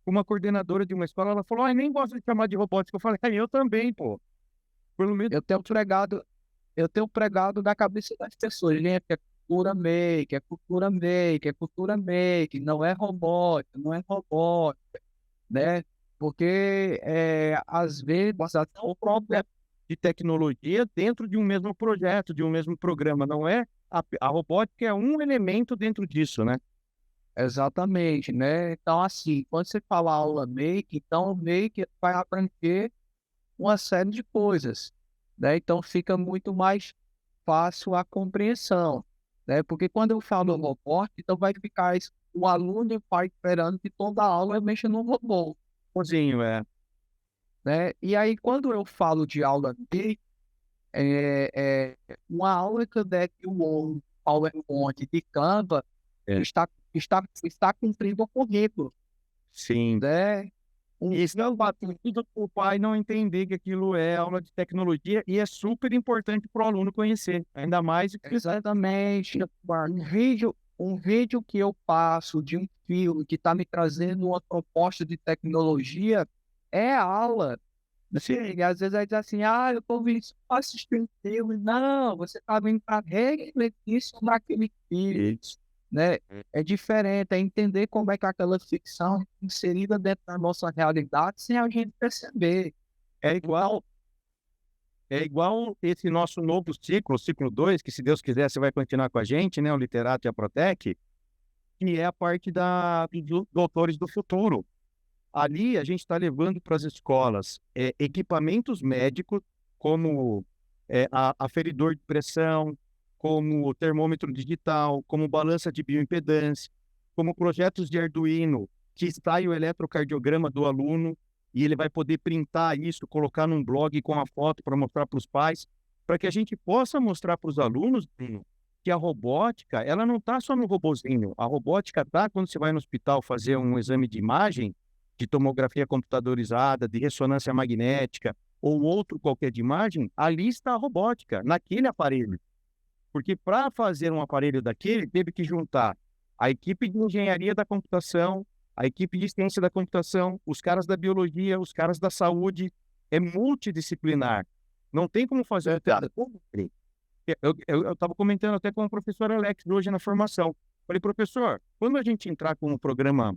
Uma coordenadora de uma escola, ela falou, nem gosto de chamar de robótica. Eu falei, eu também, pô. Pelo menos eu tenho pregado na cabeça das pessoas, gente, é cultura make, é cultura make, é cultura make, não é robótica, não é robótica, né? Porque às vezes até o próprio de tecnologia dentro de um mesmo projeto, de um mesmo programa, não é? A robótica é um elemento dentro disso, né? exatamente, né? Então, assim, quando você fala aula make, então o make vai aprender uma série de coisas, né? Então fica muito mais fácil a compreensão, né? Porque quando eu falo robótica, então vai ficar o aluno vai esperando que toda aula eu mexa no robô, Cozinho, né? E aí quando eu falo de aula make, uma aula que eu der que o PowerPoint de Canva É. está cumprindo o currículo, Sim. né? Isso não bate o pai não entender que aquilo é aula de tecnologia e é super importante para o aluno conhecer, ainda mais Exatamente. Um vídeo que eu passo de um filme que está me trazendo uma proposta de tecnologia é aula. Assim, e às vezes aí diz assim, eu estou vindo só assistir um filme. Não, você está vindo para refletir sobre aquele filme, né? É diferente, é entender como é que aquela ficção é inserida dentro da nossa realidade sem a gente perceber. é igual é igual esse nosso novo ciclo, ciclo 2, que se Deus quiser você vai continuar com a gente, né, o Literato e a Protec, que é a parte dos doutores do futuro. Ali a gente está levando para as escolas equipamentos médicos, como aferidor de pressão, como termômetro digital, como balança de bioimpedância, como projetos de Arduino, que extrai o eletrocardiograma do aluno, e ele vai poder printar isso, colocar num blog com a foto para mostrar para os pais, para que a gente possa mostrar para os alunos que a robótica, ela não está só no robozinho. A robótica está quando você vai no hospital fazer um exame de imagem, de tomografia computadorizada, de ressonância magnética, ou outro qualquer de imagem, ali está a robótica, naquele aparelho. Porque para fazer um aparelho daquele, teve que juntar a equipe de engenharia da computação, a equipe de ciência da computação, os caras da biologia, os caras da saúde. É multidisciplinar. Não tem como fazer. Eu estava comentando até com o professor Alex hoje na formação. Falei, professor, quando a gente entrar com o programa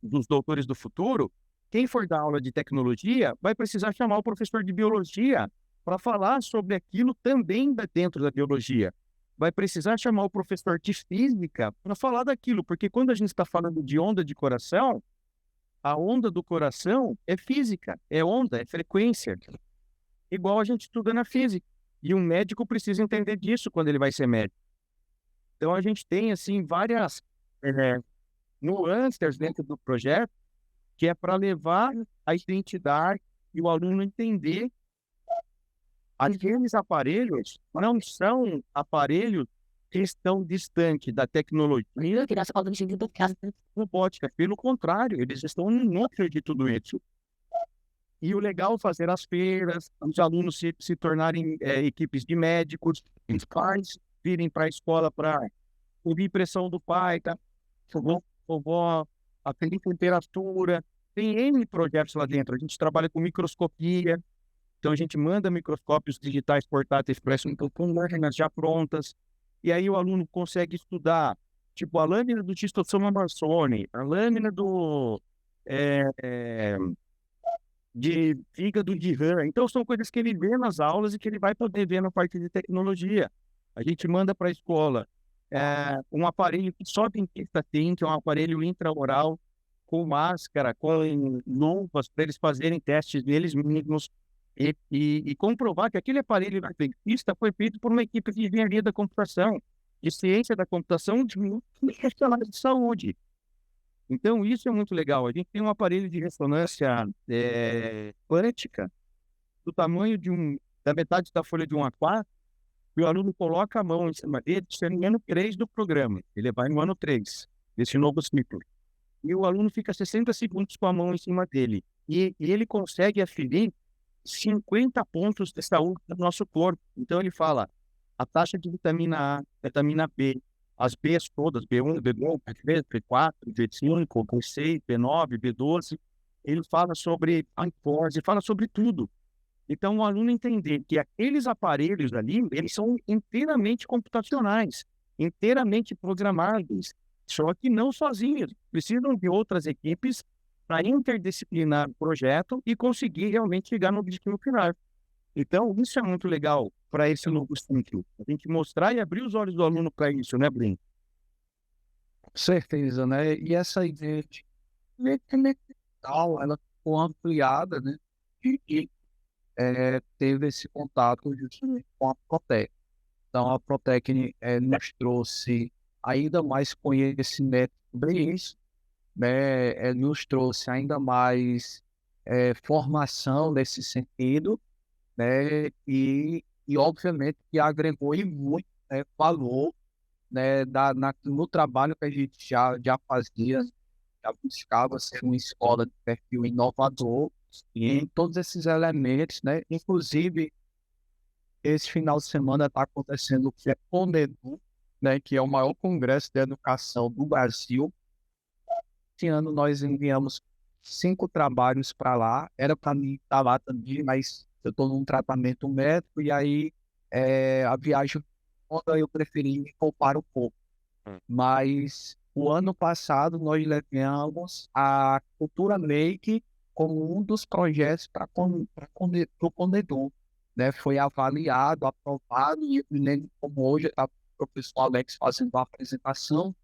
dos doutores do futuro, quem for dar aula de tecnologia vai precisar chamar o professor de biologia para falar sobre aquilo também dentro da biologia. Vai precisar chamar o professor de física para falar daquilo, porque quando a gente está falando de onda de coração, a onda do coração é física, é onda, é frequência, igual a gente estuda na física. E um médico precisa entender disso quando ele vai ser médico. Então a gente tem assim várias nuances dentro do projeto, que é para levar a identidade e o aluno entender aqueles aparelhos não são aparelhos que estão distantes da tecnologia robótica. Pelo contrário, eles estão no núcleo de tudo isso. E o legal é fazer as feiras, os alunos se tornarem equipes de médicos, os pais virem para a escola para ouvir pressão do pai, tá? Vovó, atender temperatura. Tem N projetos lá dentro. A gente trabalha com microscopia. Então, a gente manda microscópios digitais portáteis para com lâminas já prontas. E aí o aluno consegue estudar, tipo, a lâmina do Schistosoma marrone, a lâmina de fígado de rã. Então, são coisas que ele vê nas aulas e que ele vai poder ver na parte de tecnologia. A gente manda para a escola um aparelho que só dentista tem, que é um aparelho intraoral, com máscara, com luvas, para eles fazerem testes neles mesmos e comprovar que aquele aparelho dentista foi feito por uma equipe de engenharia da computação, de ciência da computação, de profissionais de saúde. Então, isso é muito legal. A gente tem um aparelho de ressonância quântica do tamanho da metade da folha de um A4, e o aluno coloca a mão em cima dele, isso é no ano 3 do programa. Ele vai no ano 3 desse novo ciclo. E o aluno fica 60 segundos com a mão em cima dele. E ele consegue aferir 50 pontos de saúde do nosso corpo. Então, ele fala a taxa de vitamina A, vitamina B, as Bs todas, B1, B2, B3, B4, B5, B6, B9, B12, ele fala sobre a force, fala sobre tudo. Então, o aluno entender que aqueles aparelhos ali, eles são inteiramente computacionais, inteiramente programáveis, só que não sozinhos. Precisam de outras equipes para interdisciplinar o projeto e conseguir realmente chegar no objetivo final. Então, isso é muito legal para esse novo ciclo. A gente mostrar e abrir os olhos do aluno para isso, né, Blin? Com certeza, né? E essa ideia de tal, ela ficou ampliada, né? E teve esse contato justamente com a Protec. Então, a Protec nos trouxe ainda mais conhecimento sobre isso, né? Nos trouxe ainda mais formação nesse sentido, né? E obviamente, que agregou e muito, né, valor, né, no trabalho que a gente já fazia, já buscava ser uma escola de perfil inovador, e em todos esses elementos, né? Inclusive, esse final de semana está acontecendo o que é CONEDU, né, que é o maior congresso de educação do Brasil. Esse ano nós enviamos 5 trabalhos para lá. Era para mim estar lá também, mas eu estou num tratamento médico e aí a viagem toda eu preferi me poupar um pouco. Mas o ano passado nós levamos a Cultura Make como um dos projetos para o CONEDU, né? Foi avaliado, aprovado, e eu me lembro como hoje está o professor Alex fazendo a apresentação,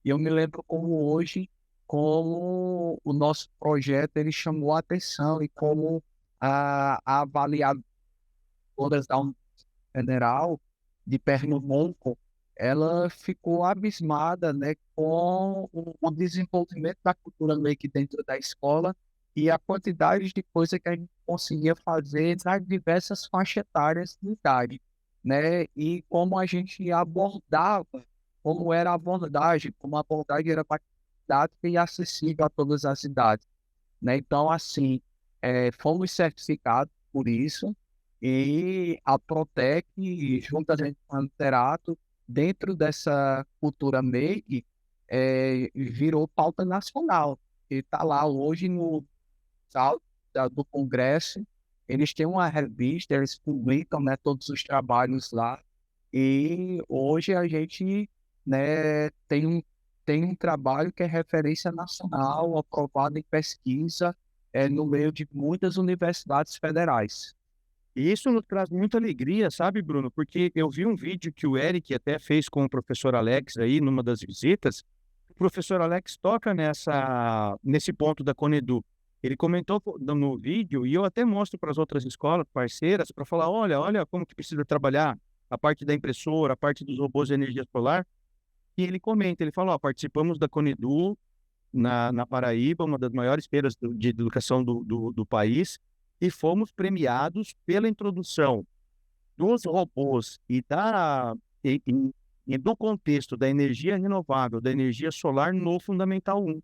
e eu me lembro como hoje, como o nosso projeto ele chamou a atenção e como a avaliadora da Universidade Federal de Pernambuco, ela ficou abismada, né, com o desenvolvimento da cultura make dentro da escola e a quantidade de coisa que a gente conseguia fazer nas diversas faixas etárias de idade, né, e como a gente abordava, como era a abordagem, como a abordagem era didática e acessível a todas as idades, né, então, assim, fomos certificados por isso, e a Protec, juntamente com a Literato, dentro dessa cultura make, virou pauta nacional. E está lá hoje no site do Congresso. Eles têm uma revista, eles publicam, né, todos os trabalhos lá. E hoje a gente, né, tem um trabalho que é referência nacional, aprovado em pesquisa, no meio de muitas universidades federais. E isso nos traz muita alegria, sabe, Bruno? Porque eu vi um vídeo que o Eric até fez com o professor Alex aí, numa das visitas. O professor Alex toca nesse ponto da Conedu. Ele comentou no vídeo, e eu até mostro para as outras escolas parceiras, para falar, olha como que precisa trabalhar a parte da impressora, a parte dos robôs de energia solar. E ele comenta, ele fala, participamos da Conedu na Paraíba, uma das maiores feiras de educação do país, e fomos premiados pela introdução dos robôs e do contexto da energia renovável, da energia solar no Fundamental 1,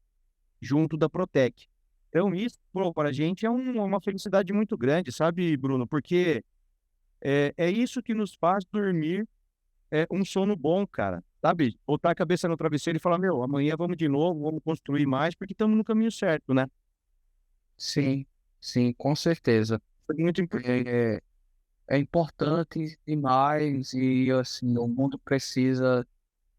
junto da Protec. Então, isso, para a gente, é uma felicidade muito grande, sabe, Bruno? Porque é isso que nos faz dormir um sono bom, cara. Sabe? Botar a cabeça no travesseiro e falar, meu, amanhã vamos de novo, vamos construir mais, porque estamos no caminho certo, né? Sim, sim, com certeza. Foi muito importante. É importante demais e assim o mundo precisa,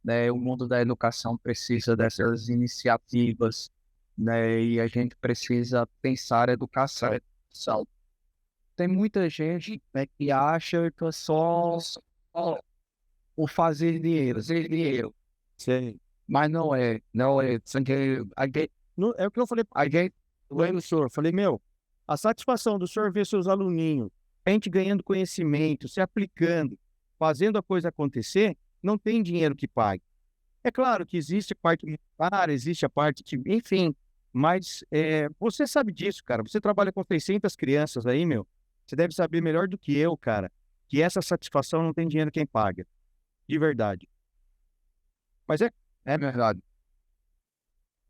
né, o mundo da educação precisa dessas iniciativas, né, e a gente precisa pensar a educação. Tem muita gente, né, que acha que é só o fazer dinheiro, Sei. mas não é. É o que eu falei A gente, pro senhor. Falei, meu, a satisfação do senhor ver seus aluninhos, a gente ganhando conhecimento, se aplicando, fazendo a coisa acontecer, não tem dinheiro que pague. É claro que existe a parte monetária, existe a parte que, enfim, mas você sabe disso, cara. Você trabalha com 600 crianças aí, meu. Você deve saber melhor do que eu, cara, que essa satisfação não tem dinheiro quem paga. De verdade. Mas é verdade.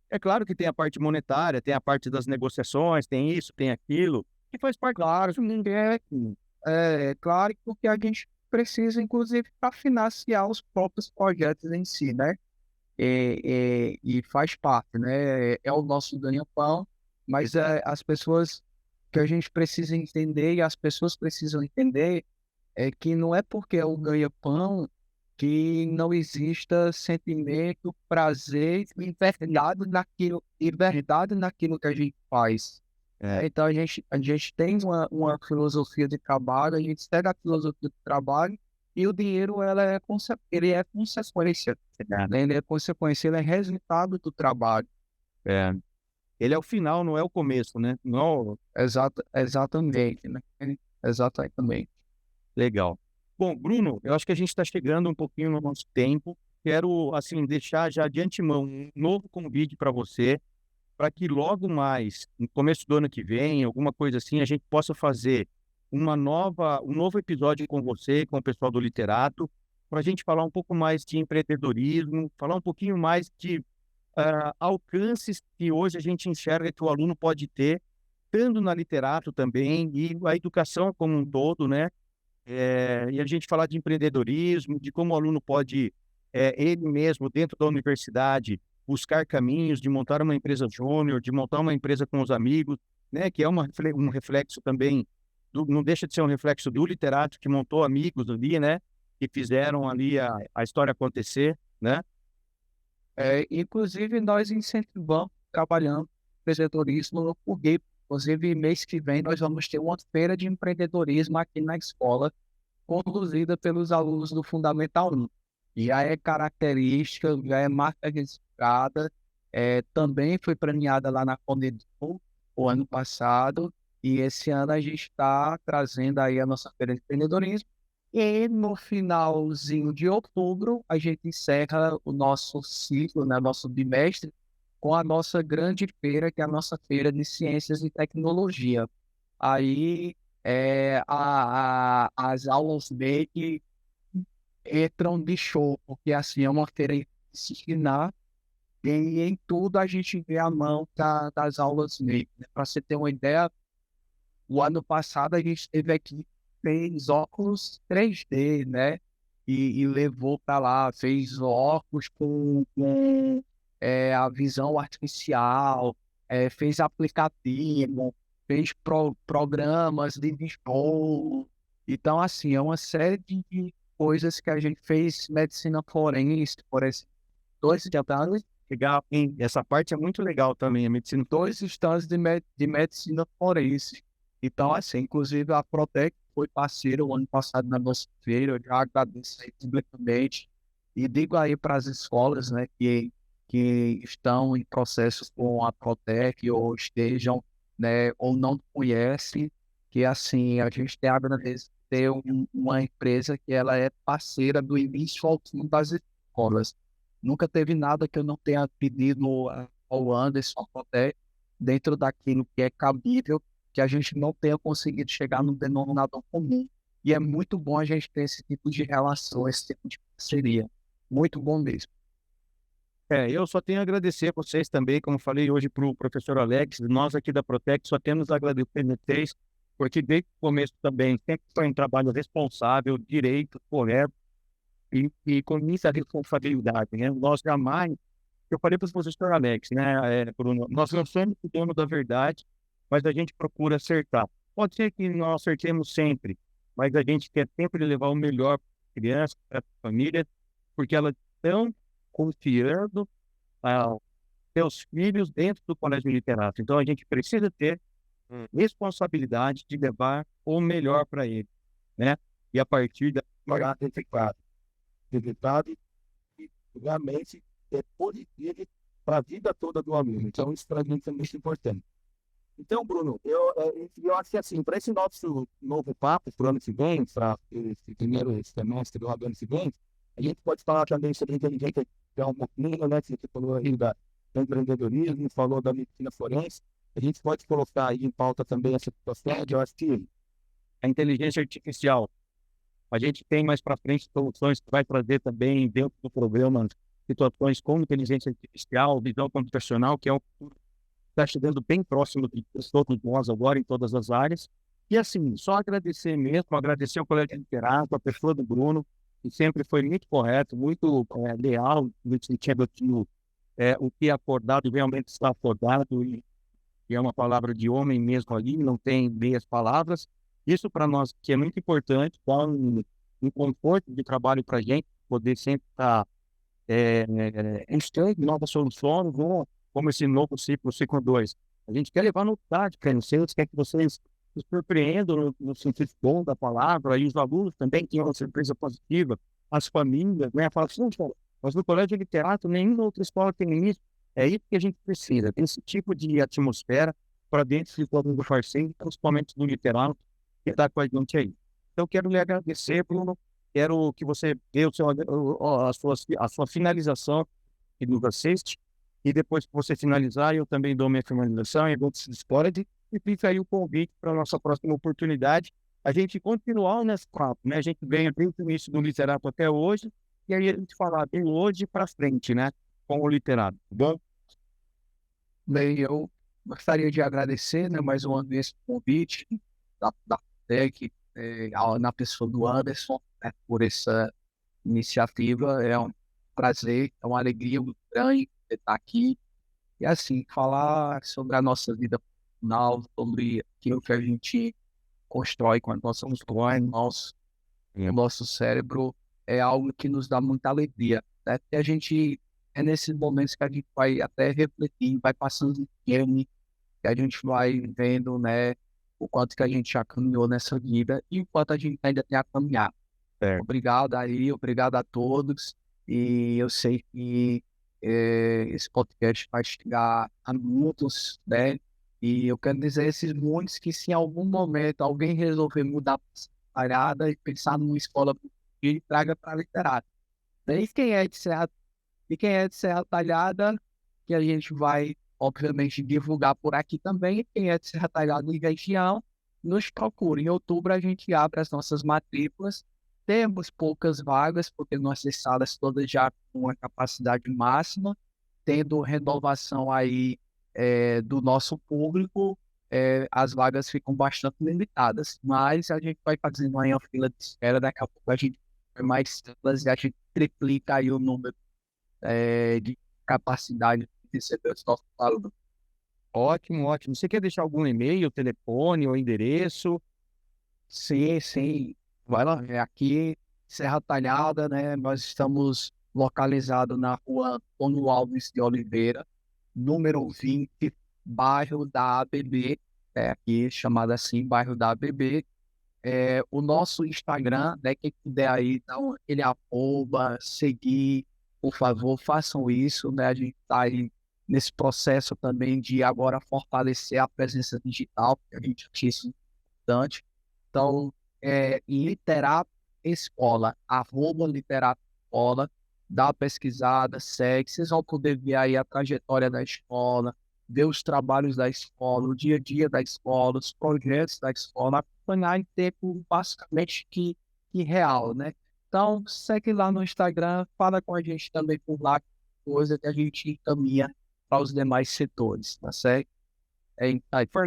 é claro que tem a parte monetária, tem a parte das negociações, tem isso, tem aquilo, que faz parte. Claro, é claro, porque a gente precisa, inclusive, para financiar os próprios projetos em si, né? E faz parte, né? É o nosso ganha-pão, mas as pessoas que a gente precisa entender e as pessoas precisam entender é que não é porque é o ganha-pão que não exista sentimento, prazer e verdade naquilo que a gente faz. Então a gente tem uma filosofia de trabalho, a gente segue a filosofia de trabalho e o dinheiro ele é consequência, né? Ele é consequência, ele é resultado do trabalho. É. Ele é o final, não é o começo, né? Não, Exatamente, né? Exatamente. legal. Bom, Bruno, eu acho que a gente está chegando um pouquinho no nosso tempo. Quero, assim, deixar já de antemão um novo convite para você, para que logo mais, no começo do ano que vem, alguma coisa assim, a gente possa fazer um novo episódio com você, com o pessoal do Literato, para a gente falar um pouco mais de empreendedorismo, falar um pouquinho mais de alcances que hoje a gente enxerga que o aluno pode ter, tanto na Literato também, e a educação como um todo, né? E a gente falar de empreendedorismo, de como o aluno pode, ele mesmo, dentro da universidade, buscar caminhos de montar uma empresa júnior, de montar uma empresa com os amigos, né? Que é um reflexo também, não deixa de ser um reflexo do Literato, que montou amigos ali, né? Que fizeram ali a história acontecer, né? Inclusive, nós incentivamos, trabalhando empreendedorismo no FURGIP. Inclusive, mês que vem, nós vamos ter uma feira de empreendedorismo aqui na escola, conduzida pelos alunos do Fundamental 1. Já é característica, já é marca registrada, também foi premiada lá na Conedul o ano passado, e esse ano a gente está trazendo aí a nossa feira de empreendedorismo. E no finalzinho de outubro, a gente encerra o nosso ciclo, né, nosso bimestre, com a nossa grande feira, que é a nossa feira de ciências e tecnologia. Aí as aulas meio que entram de show, porque assim é uma feira disciplinar e em tudo a gente vê a mão das aulas meio. Né? Para você ter uma ideia, o ano passado a gente teve aqui, fez óculos 3D, né? E levou para lá, fez óculos com a visão artificial, fez aplicativo, fez programas de voo. Então, assim, é uma série de coisas que a gente fez, medicina forense, por exemplo, dois stands, Legal, hein? Essa parte é muito legal também, a medicina. dois stands de medicina forense. Então, assim, inclusive a Protec foi parceira o ano passado na nossa feira, eu já agradeço aí publicamente e digo aí para as escolas, né, que estão em processos com a Protec ou estejam, né, ou não conhecem, que assim, a gente tem a agradecer ter uma empresa que ela é parceira do início ao fim das escolas. Nunca teve nada que eu não tenha pedido ao Anderson, à Protec, dentro daquilo que é cabível, que a gente não tenha conseguido chegar no denominador comum. E é muito bom a gente ter esse tipo de relação, esse tipo de parceria. Muito bom mesmo. Eu só tenho a agradecer a vocês também, como falei hoje para o professor Alex, nós aqui da Protec só temos a agradecer a vocês, porque desde o começo também sempre foi um trabalho responsável, direito, correto e com muita responsabilidade, né? Nós jamais, eu falei para o professor Alex, né, Bruno, nós não somos o dono da verdade, mas a gente procura acertar. Pode ser que não acertemos sempre, mas a gente quer sempre levar o melhor para a criança, para a família, porque elas estão confiando seus filhos dentro do colégio literato. Então, a gente precisa ter responsabilidade de levar o melhor para ele, né? E a partir da resultado e realmente é positivo para a vida toda do aluno. Então, isso para a gente é muito importante. Então, Bruno, eu acho que assim, para esse nosso novo papo, para o ano que vem, para esse primeiro semestre do ano seguinte, a gente pode falar também sobre inteligência artificial um pouquinho, né? Você falou aí do empreendedorismo, falou da medicina forense. A gente pode colocar aí em pauta também essa situação. Eu acho que a inteligência artificial, a gente tem mais para frente soluções que vai trazer também dentro do programa situações como inteligência artificial, visão computacional, que é um está chegando bem próximo de todos nós agora, em todas as áreas. E assim, só agradecer mesmo, agradecer ao Colégio Literato, a pessoa do Bruno, que sempre foi muito correto, muito leal, no sentido de o que é acordado realmente está acordado, e é uma palavra de homem mesmo ali, não tem meias palavras. Isso para nós que é muito importante, dá um conforto de trabalho para a gente, poder sempre estar buscando novas soluções, como esse novo ciclo 2. A gente quer levar novidade para vocês, quer que vocês se surpreendam no sentido bom da palavra, e os alunos também tenham uma surpresa positiva, as famílias, né? Falam assim, "Poxa, mas no Colégio Literato nenhuma outra escola tem isso." É isso que a gente precisa, desse tipo de atmosfera para dentro do Farcem, principalmente do Literato, que está com a gente aí. Então, quero lhe agradecer, Bruno. Quero que você dê a sua finalização e nos assiste. E depois que você finalizar, eu também dou minha finalização e vou se despede. E fica aí o convite para a nossa próxima oportunidade. A gente continuar nesse papo, né? A gente vem desde o início do literato até hoje, e aí a gente falar de hoje para frente, né? Com o literato, tá bom? Bem, eu gostaria de agradecer, né, mais uma vez o convite da FATEC, na pessoa do Anderson, né, por essa iniciativa. É um prazer, é uma alegria muito grande estar aqui e, assim, falar sobre a nossa vida profissional, sobre aquilo que a gente constrói com as nossas mãos, o nosso cérebro, é algo que nos dá muita alegria, né? E a gente, é nesses momentos que a gente vai até refletir, vai passando um filme, que a gente vai vendo, né, o quanto que a gente já caminhou nessa vida e o quanto a gente ainda tem a caminhar. Certo. Obrigado aí, obrigado a todos. E eu sei que esse podcast vai chegar a muitos, né? E eu quero dizer a esses muitos que, se em algum momento alguém resolver mudar para parada e pensar numa escola, ele traga para literato. E quem é de Serra Talhada, que a gente vai, obviamente, divulgar por aqui também. E quem é de Serra Talhada e região, nos procure. Em outubro a gente abre as nossas matrículas. Temos poucas vagas, porque nossas salas todas já com a capacidade máxima, tendo renovação aí do nosso público, as vagas ficam bastante limitadas, mas a gente vai fazendo aí uma fila de espera, daqui a pouco a gente vai mais salas e a gente triplica aí o número de capacidade de receber os nossos alunos. Ótimo, ótimo. Você quer deixar algum e-mail, telefone ou endereço? Sim, sim. Vai lá, aqui, Serra Talhada, né? Nós estamos localizados na rua Antônio Alves de Oliveira, número 20, bairro da ABB, aqui chamado assim, bairro da ABB. O nosso Instagram, né? Quem puder aí, dá aquele arroba, seguir, por favor, façam isso, né? A gente está aí nesse processo também de agora fortalecer a presença digital, porque a gente acha isso importante. Então, Literato Escola, arroba Literato Escola, dá uma pesquisada, segue, vocês vão poder ver aí a trajetória da escola, ver os trabalhos da escola, o dia a dia da escola, os projetos da escola, acompanhar em tempo basicamente que real, né? Então, segue lá no Instagram, fala com a gente também por lá, coisa que a gente encaminha para os demais setores, tá certo? Super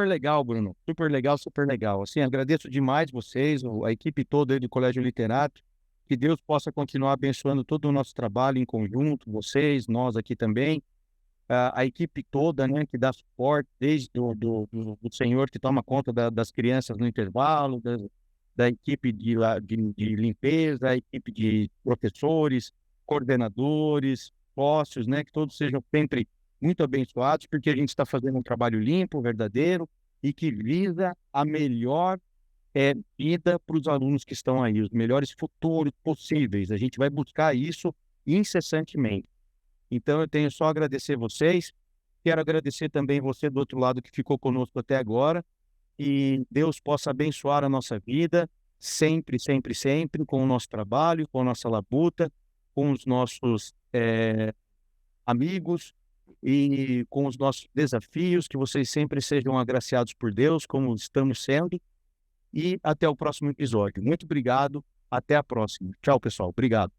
legal, Bruno. Super legal, super legal. Assim, agradeço demais vocês, a equipe toda aí do Colégio Literato. Que Deus possa continuar abençoando todo o nosso trabalho em conjunto, vocês, nós aqui também. A equipe toda, né, que dá suporte, desde do senhor que toma conta das crianças no intervalo, da equipe de limpeza, a equipe de professores, coordenadores, sócios, né, que todos sejam sempre muito abençoados, porque a gente está fazendo um trabalho limpo, verdadeiro, e que visa a melhor vida para os alunos que estão aí, os melhores futuros possíveis. A gente vai buscar isso incessantemente. Então, eu tenho só a agradecer vocês. Quero agradecer também você do outro lado que ficou conosco até agora. E Deus possa abençoar a nossa vida sempre, sempre, sempre, com o nosso trabalho, com a nossa labuta, com os nossos amigos e com os nossos desafios, que vocês sempre sejam agraciados por Deus, como estamos sendo. E até o próximo episódio. Muito obrigado. Até a próxima. Tchau, pessoal. Obrigado.